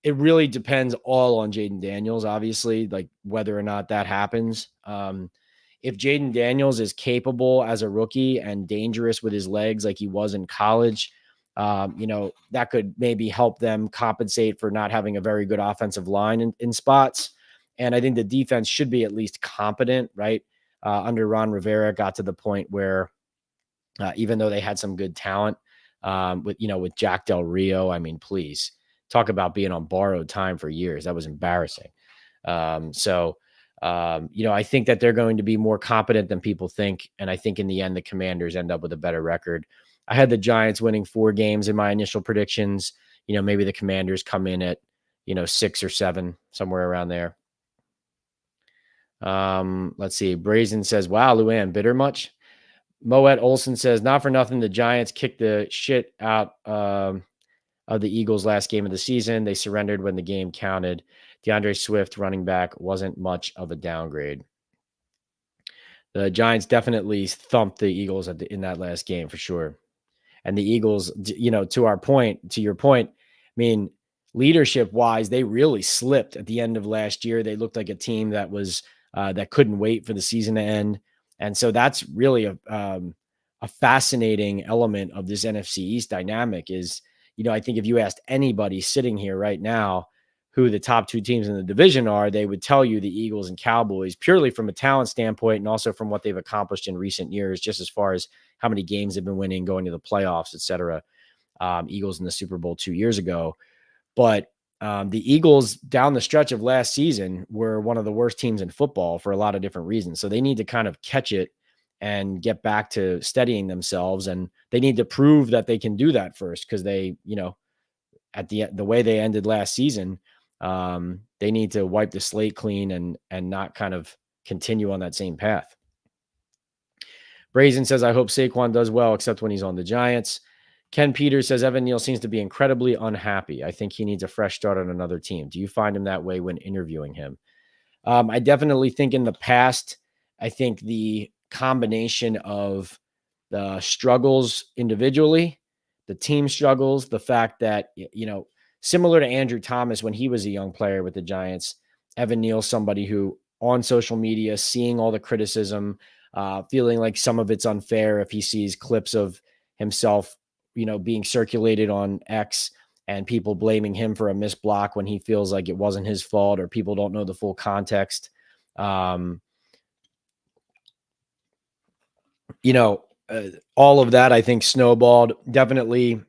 it really depends all on Jaden Daniels, obviously, like whether or not that happens. If Jaden Daniels is capable as a rookie and dangerous with his legs like he was in college, that could maybe help them compensate for not having a very good offensive line in spots. And I think the defense should be at least competent, right? Under Ron Rivera, got to the point where even though they had some good talent with Jack Del Rio, I mean, please, talk about being on borrowed time for years. That was embarrassing. I think that they're going to be more competent than people think. And I think in the end, the Commanders end up with a better record. I had the Giants winning 4 games in my initial predictions. Maybe the Commanders come in at, 6 or 7, somewhere around there. Let's see. Brazen says, wow, Luann, bitter much? Moet Olson says, not for nothing, the Giants kicked the shit out of the Eagles last game of the season. They surrendered when the game counted. DeAndre Swift, running back, wasn't much of a downgrade. The Giants definitely thumped the Eagles in that last game for sure. And the Eagles, to your point, I mean, leadership wise, they really slipped at the end of last year. They looked like a team that was that couldn't wait for the season to end. And so that's really a fascinating element of this NFC East dynamic is, I think if you asked anybody sitting here right now who the top 2 teams in the division are, they would tell you the Eagles and Cowboys, purely from a talent standpoint and also from what they've accomplished in recent years, just as far as how many games they've been winning, going to the playoffs, et cetera. Eagles in the Super Bowl 2 years ago. But the Eagles down the stretch of last season were one of the worst teams in football for a lot of different reasons. So they need to kind of catch it and get back to steadying themselves. And they need to prove that they can do that first, because they, at the way they ended last season, they need to wipe the slate clean and not kind of continue on that same path. Brazen says, I hope Saquon does well, except when he's on the Giants. Ken Peters says, Evan Neal seems to be incredibly unhappy. I think he needs a fresh start on another team. Do you find him that way when interviewing him? I definitely think in the past, I think the combination of the struggles individually, the team struggles, the fact that, similar to Andrew Thomas when he was a young player with the Giants, Evan Neal, somebody who on social media, seeing all the criticism, feeling like some of it's unfair if he sees clips of himself, being circulated on X and people blaming him for a missed block when he feels like it wasn't his fault or people don't know the full context. All of that, I think, snowballed. Definitely,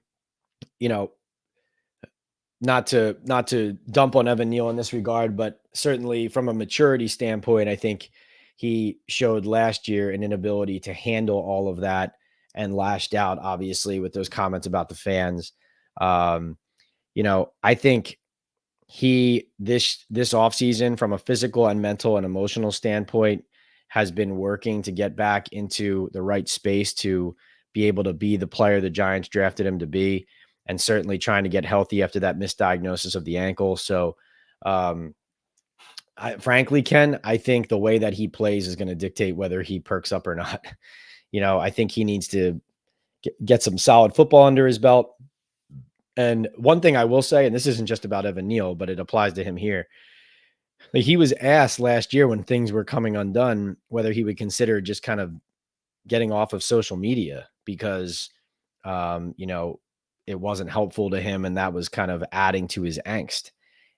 not to dump on Evan Neal in this regard, but certainly from a maturity standpoint, I think he showed last year an inability to handle all of that and lashed out, obviously, with those comments about the fans. I think this offseason, from a physical and mental and emotional standpoint, has been working to get back into the right space to be able to be the player the Giants drafted him to be, and certainly trying to get healthy after that misdiagnosis of the ankle. So, frankly, Ken, I think the way that he plays is going to dictate whether he perks up or not. I think he needs to get some solid football under his belt. And one thing I will say, and this isn't just about Evan Neal, but it applies to him here. Like, he was asked last year when things were coming undone, whether he would consider just kind of getting off of social media because, it wasn't helpful to him. And that was kind of adding to his angst.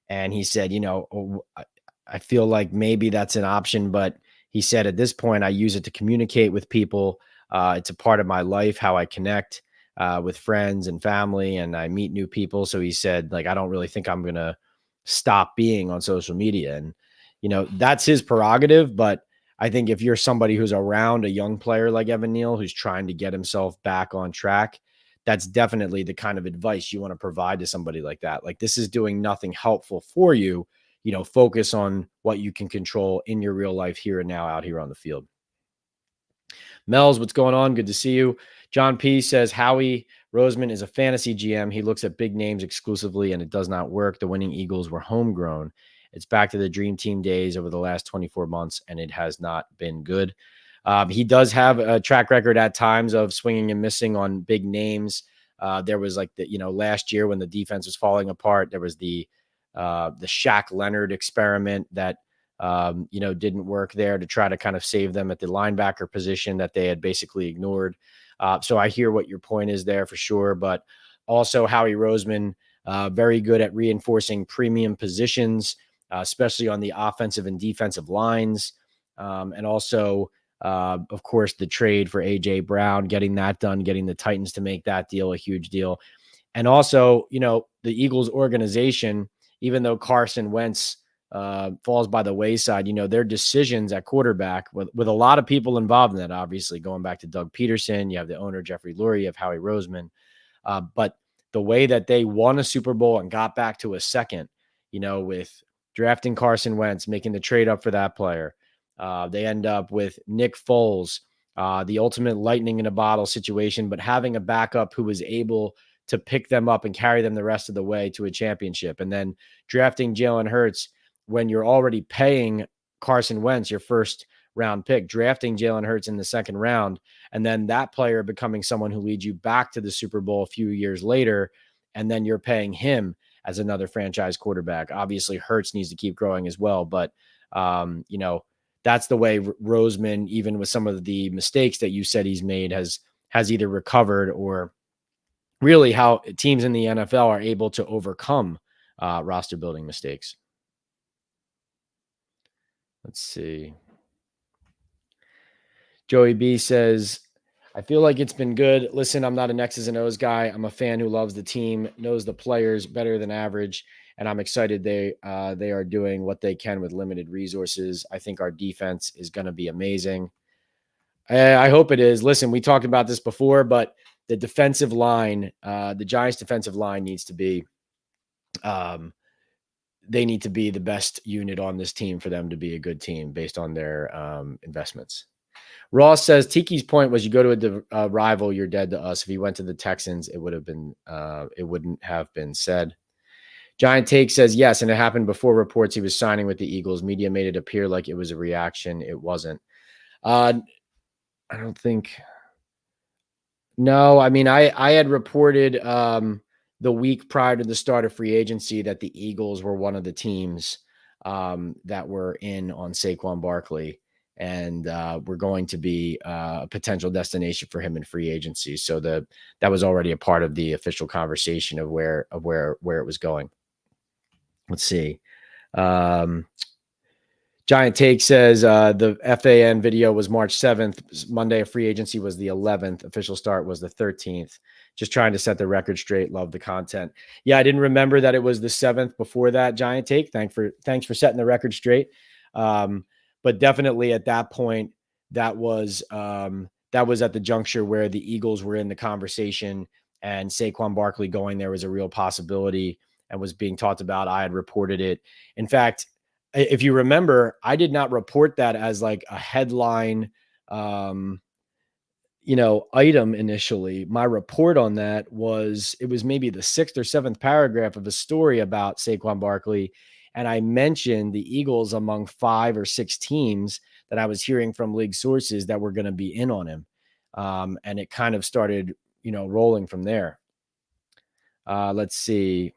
And he said, I feel like maybe that's an option, but he said, at this point, I use it to communicate with people. It's a part of my life, how I connect with friends and family, and I meet new people. So he said, like, I don't really think I'm going to stop being on social media. And, that's his prerogative. But I think if you're somebody who's around a young player like Evan Neal, who's trying to get himself back on track, that's definitely the kind of advice you want to provide to somebody like that. Like, this is doing nothing helpful for you. Focus on what you can control in your real life here and now out here on the field. Mel's, what's going on? Good to see you. John P says, Howie Roseman is a fantasy GM. He looks at big names exclusively, and it does not work. The winning Eagles were homegrown. It's back to the dream team days over the last 24 months, and it has not been good. He does have a track record at times of swinging and missing on big names. There was last year when the defense was falling apart, there was the Shaq Leonard experiment that, didn't work there to try to kind of save them at the linebacker position that they had basically ignored. So I hear what your point is there for sure, but also Howie Roseman, very good at reinforcing premium positions, especially on the offensive and defensive lines. And also, of course, the trade for AJ Brown, getting that done, getting the Titans to make that deal a huge deal. And also, the Eagles organization, even though Carson Wentz falls by the wayside, their decisions at quarterback with a lot of people involved in that, obviously going back to Doug Peterson, you have the owner, Jeffrey Lurie, you have Howie Roseman. But the way that they won a Super Bowl and got back to a second, with drafting Carson Wentz, making the trade up for that player, they end up with Nick Foles, the ultimate lightning in a bottle situation, but having a backup who was able to pick them up and carry them the rest of the way to a championship. And then drafting Jalen Hurts when you're already paying Carson Wentz, your first round pick, drafting Jalen Hurts in the second round, and then that player becoming someone who leads you back to the Super Bowl a few years later, and then you're paying him as another franchise quarterback. Obviously, Hurts needs to keep growing as well, but that's the way Roseman, even with some of the mistakes that you said he's made, has either recovered, or really how teams in the NFL are able to overcome roster building mistakes. Let's see. Joey B says, I feel like it's been good. Listen, I'm not an X's and O's guy. I'm a fan who loves the team, knows the players better than average, and I'm excited they are doing what they can with limited resources. I think our defense is going to be amazing. I hope it is. Listen, we talked about this before, but the defensive line, the Giants' defensive line needs to be they need to be the best unit on this team for them to be a good team based on their investments. Ross says Tiki's point was you go to a rival, you're dead to us. If he went to the Texans, it wouldn't have been said. Giant Take says yes, and it happened before reports he was signing with the Eagles. Media made it appear like it was a reaction. It wasn't. I don't think. No, I mean, I had reported the week prior to the start of free agency that the Eagles were one of the teams that were in on Saquon Barkley, and we're going to be a potential destination for him in free agency. So that was already a part of the official conversation of where it was going. Let's see. Giant Take says the FAN video was March 7th. Monday of free agency was the 11th. Official start was the 13th. Just trying to set the record straight. Love the content. Yeah, I didn't remember that it was the 7th before that, Giant Take. Thanks for setting the record straight. But definitely at that point, that was at the juncture where the Eagles were in the conversation, and Saquon Barkley going there was a real possibility and was being talked about. I had reported it. In fact, if you remember, I did not report that as like a headline, item initially. My report on that was maybe the 6th or 7th paragraph of a story about Saquon Barkley. And I mentioned the Eagles among 5 or 6 teams that I was hearing from league sources that were going to be in on him. And it kind of started, rolling from there. Let's see.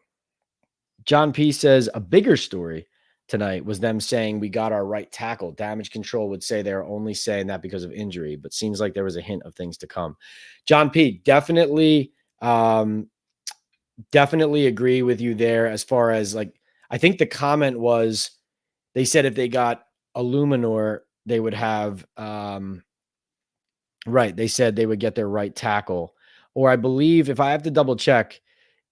John P says a bigger story tonight was them saying we got our right tackle. Damage Control would say they're only saying that because of injury, but seems like there was a hint of things to come. John P, definitely agree with you there as far as like, I think the comment was they said if they got Illuminor, they would have, right. They said they would get their right tackle. Or I believe, if I have to double check,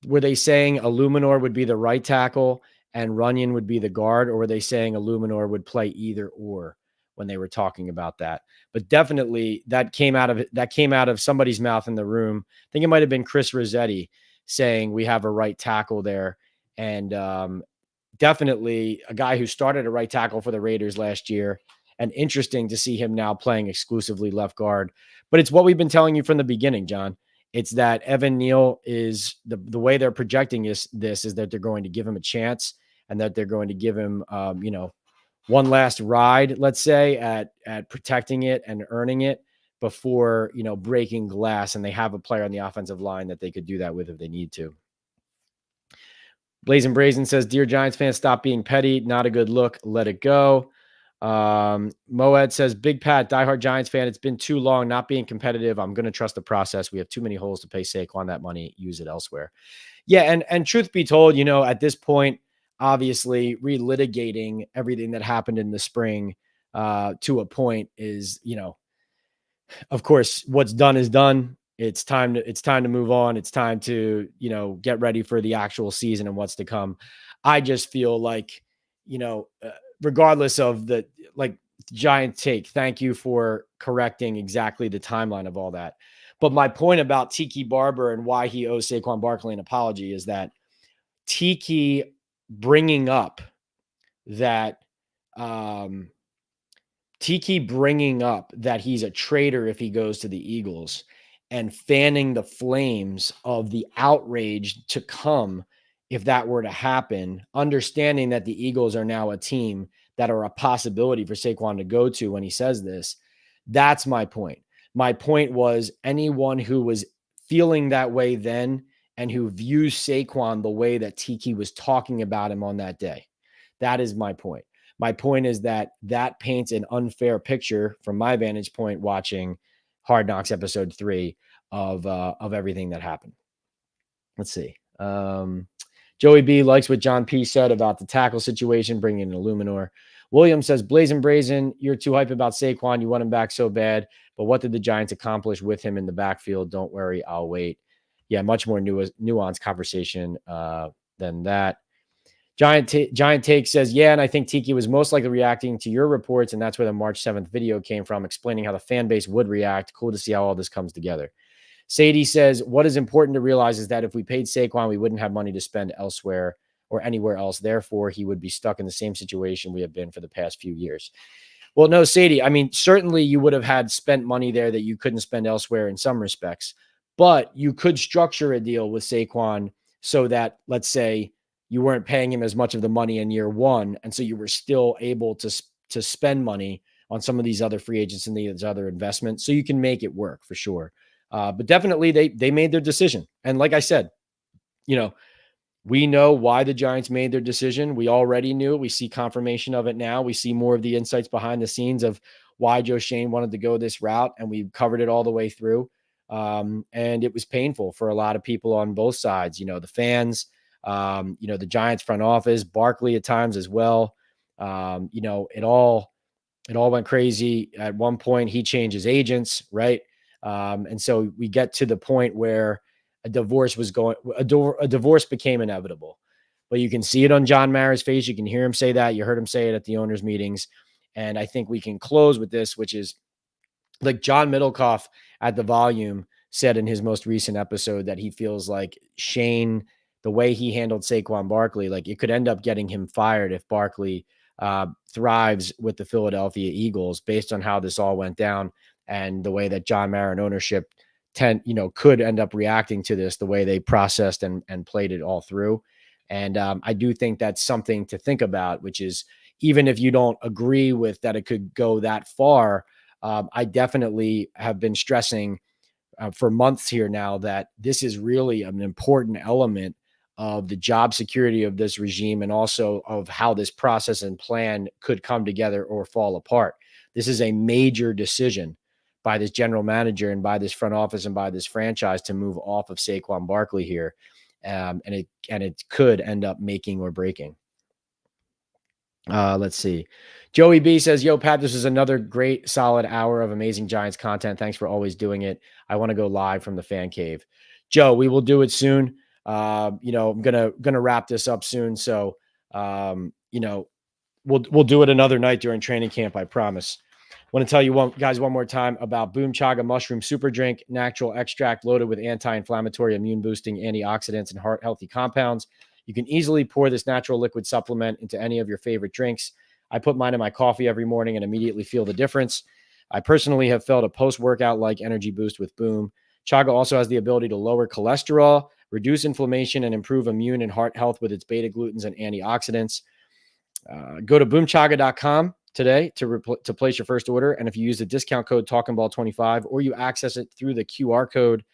were they saying Illuminor would be the right tackle and Runyon would be the guard, or were they saying Illuminor would play either or when they were talking about that? But definitely that came out of somebody's mouth in the room. I think it might have been Chris Rossetti saying we have a right tackle there. And definitely a guy who started a right tackle for the Raiders last year, and interesting to see him now playing exclusively left guard. But it's what we've been telling you from the beginning, John. It's that Evan Neal is the way they're projecting is that they're going to give him a chance, and that they're going to give him, one last ride, let's say, at protecting it and earning it before, breaking glass. And they have a player on the offensive line that they could do that with if they need to. Blazing Brazen says, Dear Giants fans, stop being petty. Not a good look. Let it go. Moed says, Big Pat, diehard Giants fan. It's been too long not being competitive. I'm going to trust the process. We have too many holes to pay Saquon that money. Use it elsewhere. Yeah. And truth be told, at this point, obviously relitigating everything that happened in the spring to a point is, of course, what's done is done. it's time to move on. It's time to, get ready for the actual season and what's to come. I just feel like, regardless of the like giant take, thank you for correcting exactly the timeline of all that. But my point about Tiki Barber and why he owes Saquon Barkley an apology is that Tiki bringing up that um Tiki bringing up that he's a traitor if he goes to the Eagles and fanning the flames of the outrage to come if that were to happen, understanding that the Eagles are now a team that are a possibility for Saquon to go to when he says this. That's my point. My point was anyone who was feeling that way then and who views Saquon the way that Tiki was talking about him on that day. That is my point. My point is that paints an unfair picture from my vantage point watching Hard Knocks episode 3 of everything that happened. Let's see. Joey B likes what John P said about the tackle situation, bringing in Illuminor. William says, Blazing Brazen, you're too hype about Saquon. You want him back so bad. But what did the Giants accomplish with him in the backfield? Don't worry, I'll wait. Yeah, much more nuanced conversation than that. Giant Take says, yeah, and I think Tiki was most likely reacting to your reports, and that's where the March 7th video came from, explaining how the fan base would react. Cool to see how all this comes together. Sadie says, what is important to realize is that if we paid Saquon, we wouldn't have money to spend elsewhere or anywhere else. Therefore, he would be stuck in the same situation we have been for the past few years. Well, no, Sadie, I mean, certainly you would have had spent money there that you couldn't spend elsewhere in some respects, but you could structure a deal with Saquon so that, let's say, you weren't paying him as much of the money in year one, and so you were still able to spend money on some of these other free agents and these other investments, so you can make it work for sure. But definitely, they made their decision, and like I said, we know why the Giants made their decision. We already knew. We see confirmation of it now. We see more of the insights behind the scenes of why Joe Schoen wanted to go this route, and we covered it all the way through. And it was painful for a lot of people on both sides. The fans. The Giants front office, Barkley at times as well. It all went crazy. At one point, he changed his agents, right? And so we get to the point where a divorce became inevitable. But you can see it on John Mara's face. You can hear him say that. You heard him say it at the owners' meetings. And I think we can close with this, which is like John Middlecoff at the Volume said in his most recent episode that he feels like Shane, the way he handled Saquon Barkley, like it could end up getting him fired if Barkley thrives with the Philadelphia Eagles based on how this all went down and the way that John Mara and ownership could end up reacting to this, the way they processed and played it all through. And I do think that's something to think about, which is even if you don't agree with that it could go that far, I definitely have been stressing for months here now that this is really an important element of the job security of this regime and also of how this process and plan could come together or fall apart. This is a major decision by this general manager and by this front office and by this franchise to move off of Saquon Barkley here. And it could end up making or breaking. Let's see. Joey B says, yo, Pat, this is another great, solid hour of amazing Giants content. Thanks for always doing it. I want to go live from the fan cave. Joe, we will do it soon. I'm gonna wrap this up soon. So, we'll do it another night during training camp. I promise. I want to tell you guys one more time about Boom Chaga Mushroom Super Drink, natural extract loaded with anti-inflammatory, immune-boosting antioxidants and heart-healthy compounds. You can easily pour this natural liquid supplement into any of your favorite drinks. I put mine in my coffee every morning and immediately feel the difference. I personally have felt a post-workout-like energy boost with Boom. Chaga also has the ability to lower cholesterol, reduce inflammation, and improve immune and heart health with its beta-glucans and antioxidants. Go to boomchaga.com today to place your first order. And if you use the discount code TalkinBall25 or you access it through the QR code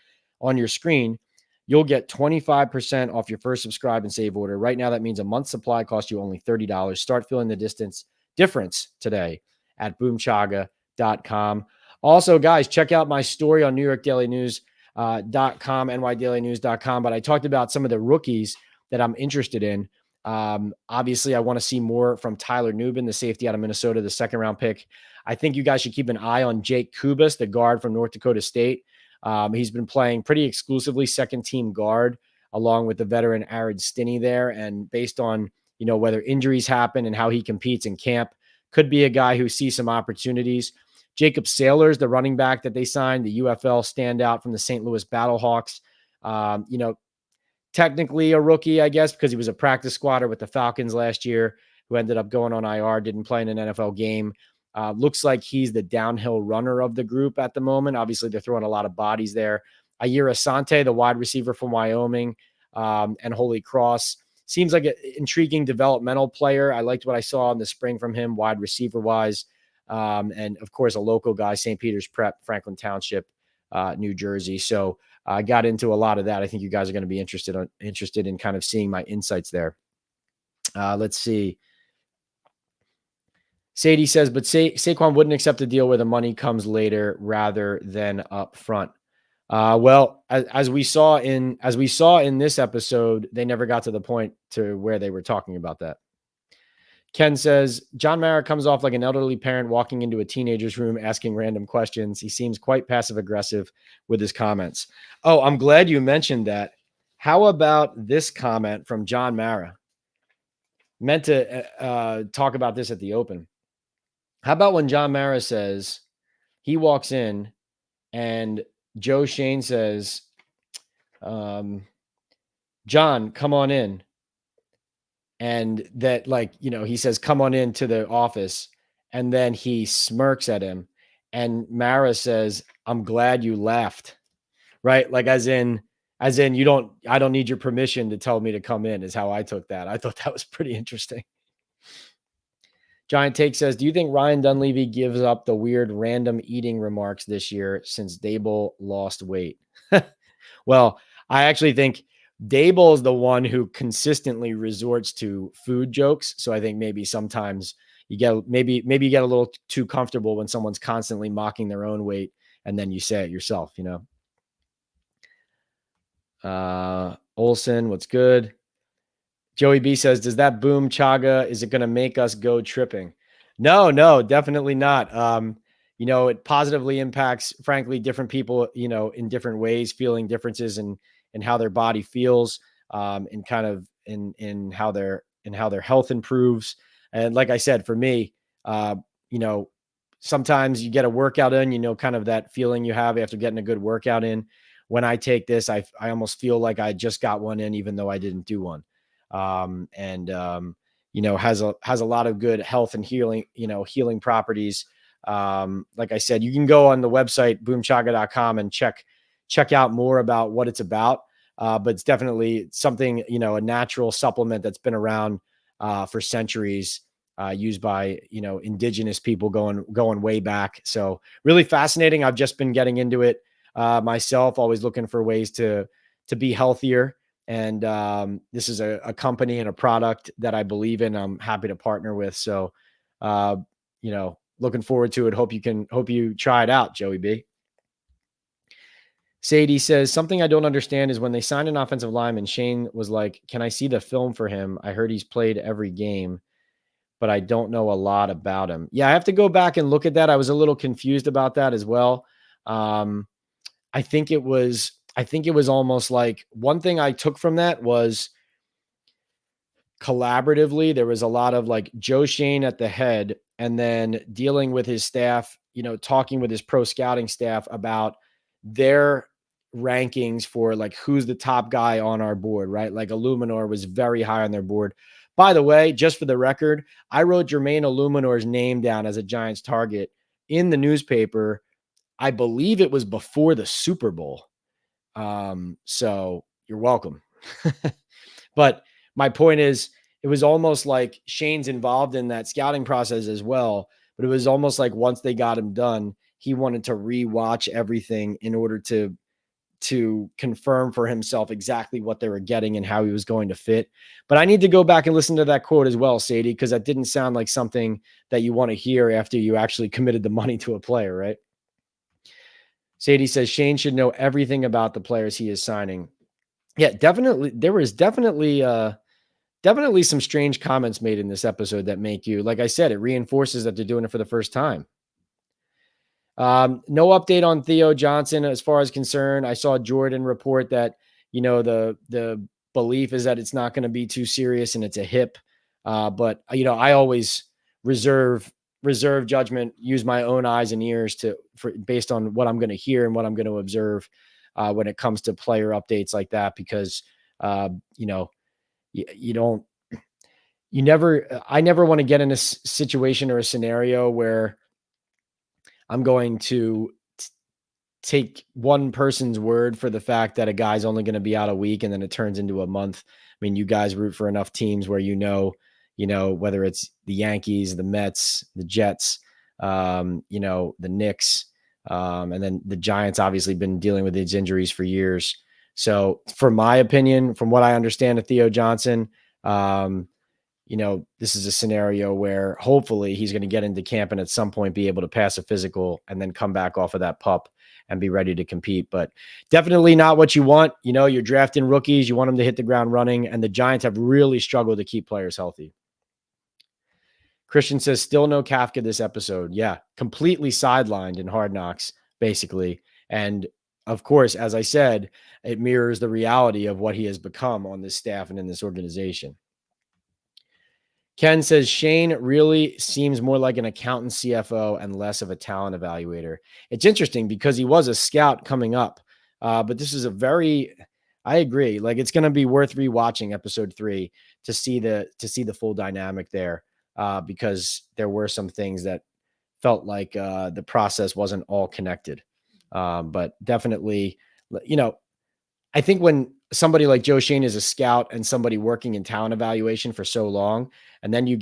on your screen, you'll get 25% off your first subscribe and save order. Right now, that means a month's supply costs you only $30. Start feeling the difference today at boomchaga.com. Also, guys, check out my story on NewYorkDailyNews.com, NYDailyNews.com. But I talked about some of the rookies that I'm interested in. Obviously, I want to see more from Tyler Nubin, the safety out of Minnesota, the second-round pick. I think you guys should keep an eye on Jake Kubas, the guard from North Dakota State. He's been playing pretty exclusively second team guard along with the veteran Arid Stinney there. And based on, whether injuries happen and how he competes in camp, could be a guy who sees some opportunities. Jacob Sailors, the running back that they signed, the UFL standout from the St. Louis Battlehawks. Technically a rookie, I guess, because he was a practice squatter with the Falcons last year, who ended up going on IR, didn't play in an NFL game. Looks like he's the downhill runner of the group at the moment. Obviously, they're throwing a lot of bodies there. Ayira Asante, the wide receiver from Wyoming, and Holy Cross. Seems like an intriguing developmental player. I liked what I saw in the spring from him, wide receiver-wise. And, of course, a local guy, St. Peter's Prep, Franklin Township, New Jersey. So I got into a lot of that. I think you guys are going to be interested in kind of seeing my insights there. Let's see. Sadie says, but Saquon wouldn't accept a deal where the money comes later rather than up front. Well, as we saw in this episode, they never got to the point to where they were talking about that. Ken says, John Mara comes off like an elderly parent walking into a teenager's room asking random questions. He seems quite passive-aggressive with his comments. Oh, I'm glad you mentioned that. How about this comment from John Mara? Meant to talk about this at the Open. How about when John Mara says, he walks in and Joe Shane says, John, come on in. And that, he says, come on into the office. And then he smirks at him. And Mara says, I'm glad you left. Right? Like, as in, I don't need your permission to tell me to come in, is how I took that. I thought that was pretty interesting. Giant Take says, do you think Ryan Dunleavy gives up the weird random eating remarks this year since Dable lost weight? Well, I actually think Dable is the one who consistently resorts to food jokes. So I think maybe sometimes you get you get a little too comfortable when someone's constantly mocking their own weight, and then you say it yourself, Olson, what's good? Joey B says, does that boom chaga, is it going to make us go tripping? No, definitely not. It positively impacts, frankly, different people, in different ways, feeling differences in how their body feels, and kind of in how their health improves. And like I said, for me, sometimes you get a workout in, kind of that feeling you have after getting a good workout in. When I take this, I almost feel like I just got one in, even though I didn't do one. Has a lot of good health and healing properties. Like I said, you can go on the website, boomchaga.com, and check out more about what it's about. But it's definitely something, a natural supplement that's been around, for centuries, used by, indigenous people going way back. So really fascinating. I've just been getting into it, myself, always looking for ways to be healthier. And this is a company and a product that I believe in. I'm happy to partner with. So, looking forward to it. Hope you try it out, Joey B. Sadie says, something I don't understand is when they signed an offensive lineman, Shane was like, can I see the film for him? I heard he's played every game, but I don't know a lot about him. Yeah, I have to go back and look at that. I was a little confused about that as well. I think it was almost like, one thing I took from that was collaboratively, there was a lot of like Joe Shane at the head, and then dealing with his staff, talking with his pro scouting staff about their rankings for like who's the top guy on our board, right? Like Illuminor was very high on their board. By the way, just for the record, I wrote Jermaine Illuminor's name down as a Giants target in the newspaper. I believe it was before the Super Bowl. So you're welcome. But my point is, it was almost like Shane's involved in that scouting process as well, but it was almost like once they got him done, he wanted to rewatch everything in order to confirm for himself exactly what they were getting and how he was going to fit. But I need to go back and listen to that quote as well, Sadie, because that didn't sound like something that you want to hear after you actually committed the money to a player, right? Sadie says Shane should know everything about the players he is signing. Yeah, definitely. There was definitely some strange comments made in this episode that make you, like I said, it reinforces that they're doing it for the first time. No update on Theo Johnson as far as concerned. I saw Jordan report that, the belief is that it's not going to be too serious and it's a hip. But I always reserve judgment, use my own eyes and ears based on what I'm going to hear and what I'm going to observe when it comes to player updates like that, because you don't, I never want to get in a situation or a scenario where I'm going to take one person's word for the fact that a guy's only going to be out a week and then it turns into a month. I mean, you guys root for enough teams where whether it's the Yankees, the Mets, the Jets, the Knicks, and then the Giants obviously been dealing with these injuries for years. So for my opinion, from what I understand of Theo Johnson, this is a scenario where hopefully he's going to get into camp and at some point be able to pass a physical and then come back off of that pup and be ready to compete. But definitely not what you want. You're drafting rookies. You want them to hit the ground running, and the Giants have really struggled to keep players healthy. Christian says, still no Kafka this episode. Yeah, completely sidelined in Hard Knocks, basically. And of course, as I said, it mirrors the reality of what he has become on this staff and in this organization. Ken says, Shane really seems more like an accountant CFO and less of a talent evaluator. It's interesting because he was a scout coming up. But this is I agree. Like, it's going to be worth rewatching episode 3 to see the full dynamic there. Because there were some things that felt like the process wasn't all connected. But definitely, I think when somebody like Joe Shane is a scout and somebody working in talent evaluation for so long, and then you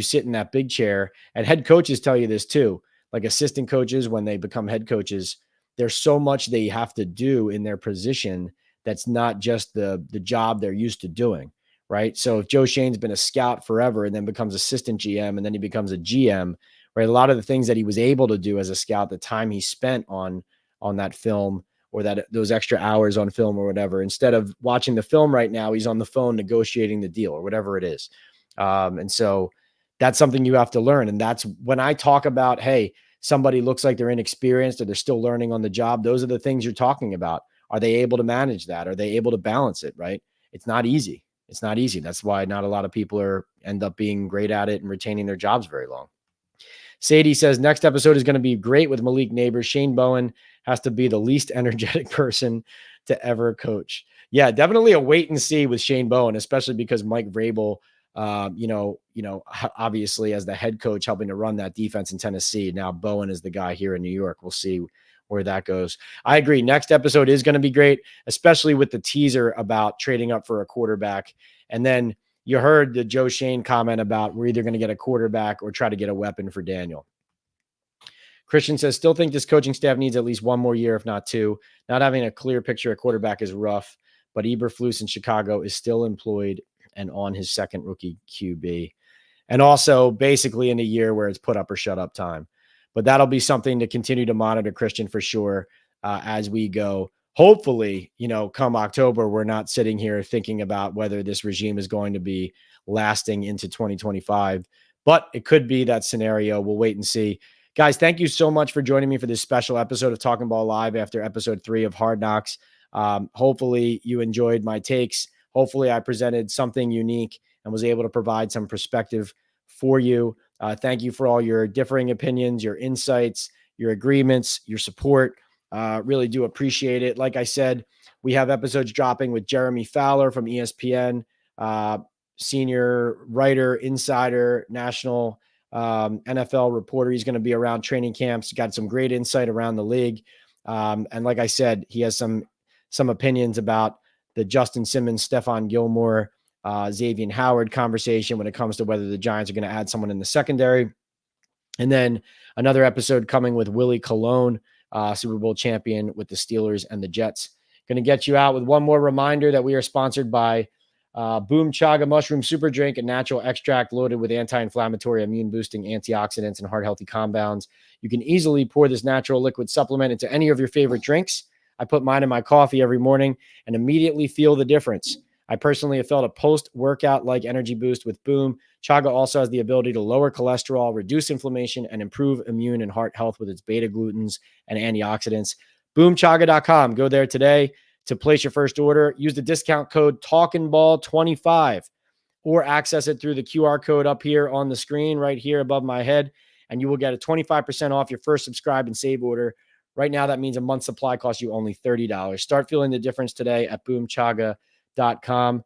sit in that big chair, and head coaches tell you this too, like assistant coaches, when they become head coaches, there's so much they have to do in their position that's not just the job they're used to doing. Right. So if Joe Shane's been a scout forever and then becomes assistant GM and then he becomes a GM, right, a lot of the things that he was able to do as a scout, the time he spent on that film or those extra hours on film or whatever, instead of watching the film right now, he's on the phone negotiating the deal or whatever it is. And so that's something you have to learn. And that's when I talk about, hey, somebody looks like they're inexperienced or they're still learning on the job. Those are the things you're talking about. Are they able to manage that? Are they able to balance it? Right. It's not easy. It's not easy. That's why not a lot of people end up being great at it and retaining their jobs very long. Sadie says, next episode is going to be great with Malik Neighbors. Shane Bowen has to be the least energetic person to ever coach. Yeah, definitely a wait and see with Shane Bowen, especially because Mike Vrabel, obviously as the head coach helping to run that defense in Tennessee. Now Bowen is the guy here in New York. We'll see where that goes. I agree. Next episode is going to be great, especially with the teaser about trading up for a quarterback. And then you heard the Joe Shane comment about we're either going to get a quarterback or try to get a weapon for Daniel. Christian says, still think this coaching staff needs at least one more year, if not 2. Not having a clear picture of quarterback is rough, but Eberflus in Chicago is still employed and on his second rookie QB. And also basically in a year where it's put up or shut up time. But that'll be something to continue to monitor, Christian, for sure, as we go. Hopefully, come October, we're not sitting here thinking about whether this regime is going to be lasting into 2025. But it could be that scenario. We'll wait and see. Guys, thank you so much for joining me for this special episode of Talkin' Ball Live after episode 3 of Hard Knocks. Hopefully you enjoyed my takes. Hopefully I presented something unique and was able to provide some perspective for you. Thank you for all your differing opinions, your insights, your agreements, your support. Really do appreciate it. Like I said, we have episodes dropping with Jeremy Fowler from ESPN, senior writer, insider, national NFL reporter. He's going to be around training camps. Got some great insight around the league. And like I said, he has some opinions about the Justin Simmons, Stephon Gilmore, Xavier Howard conversation when it comes to whether the Giants are going to add someone in the secondary. And then another episode coming with Willie Colon, Super Bowl champion with the Steelers and the Jets. Going to get you out with one more reminder that we are sponsored by Boom Chaga Mushroom Super Drink, a natural extract loaded with anti-inflammatory, immune-boosting antioxidants and heart-healthy compounds. You can easily pour this natural liquid supplement into any of your favorite drinks. I put mine in my coffee every morning and immediately feel the difference. I personally have felt a post-workout like energy boost with Boom Chaga also has the ability to lower cholesterol, reduce inflammation, and improve immune and heart health with its beta glucans and antioxidants. Boomchaga.com. Go there today to place your first order. Use the discount code TalkinBall25 or access it through the QR code up here on the screen right here above my head, and you will get a 25% off your first subscribe and save order. Right now, that means a month's supply costs you only $30. Start feeling the difference today at boomchaga.com.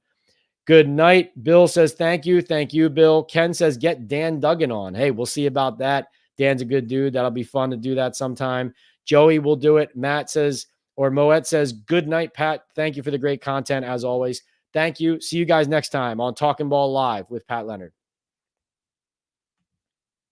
Good night. Bill says, thank you. Thank you, Bill. Ken says, get Dan Duggan on. Hey, we'll see about that. Dan's a good dude. That'll be fun to do that sometime. Joey will do it. Matt says, or Moet says, good night, Pat. Thank you for the great content as always. Thank you. See you guys next time on Talkin' Ball Live with Pat Leonard.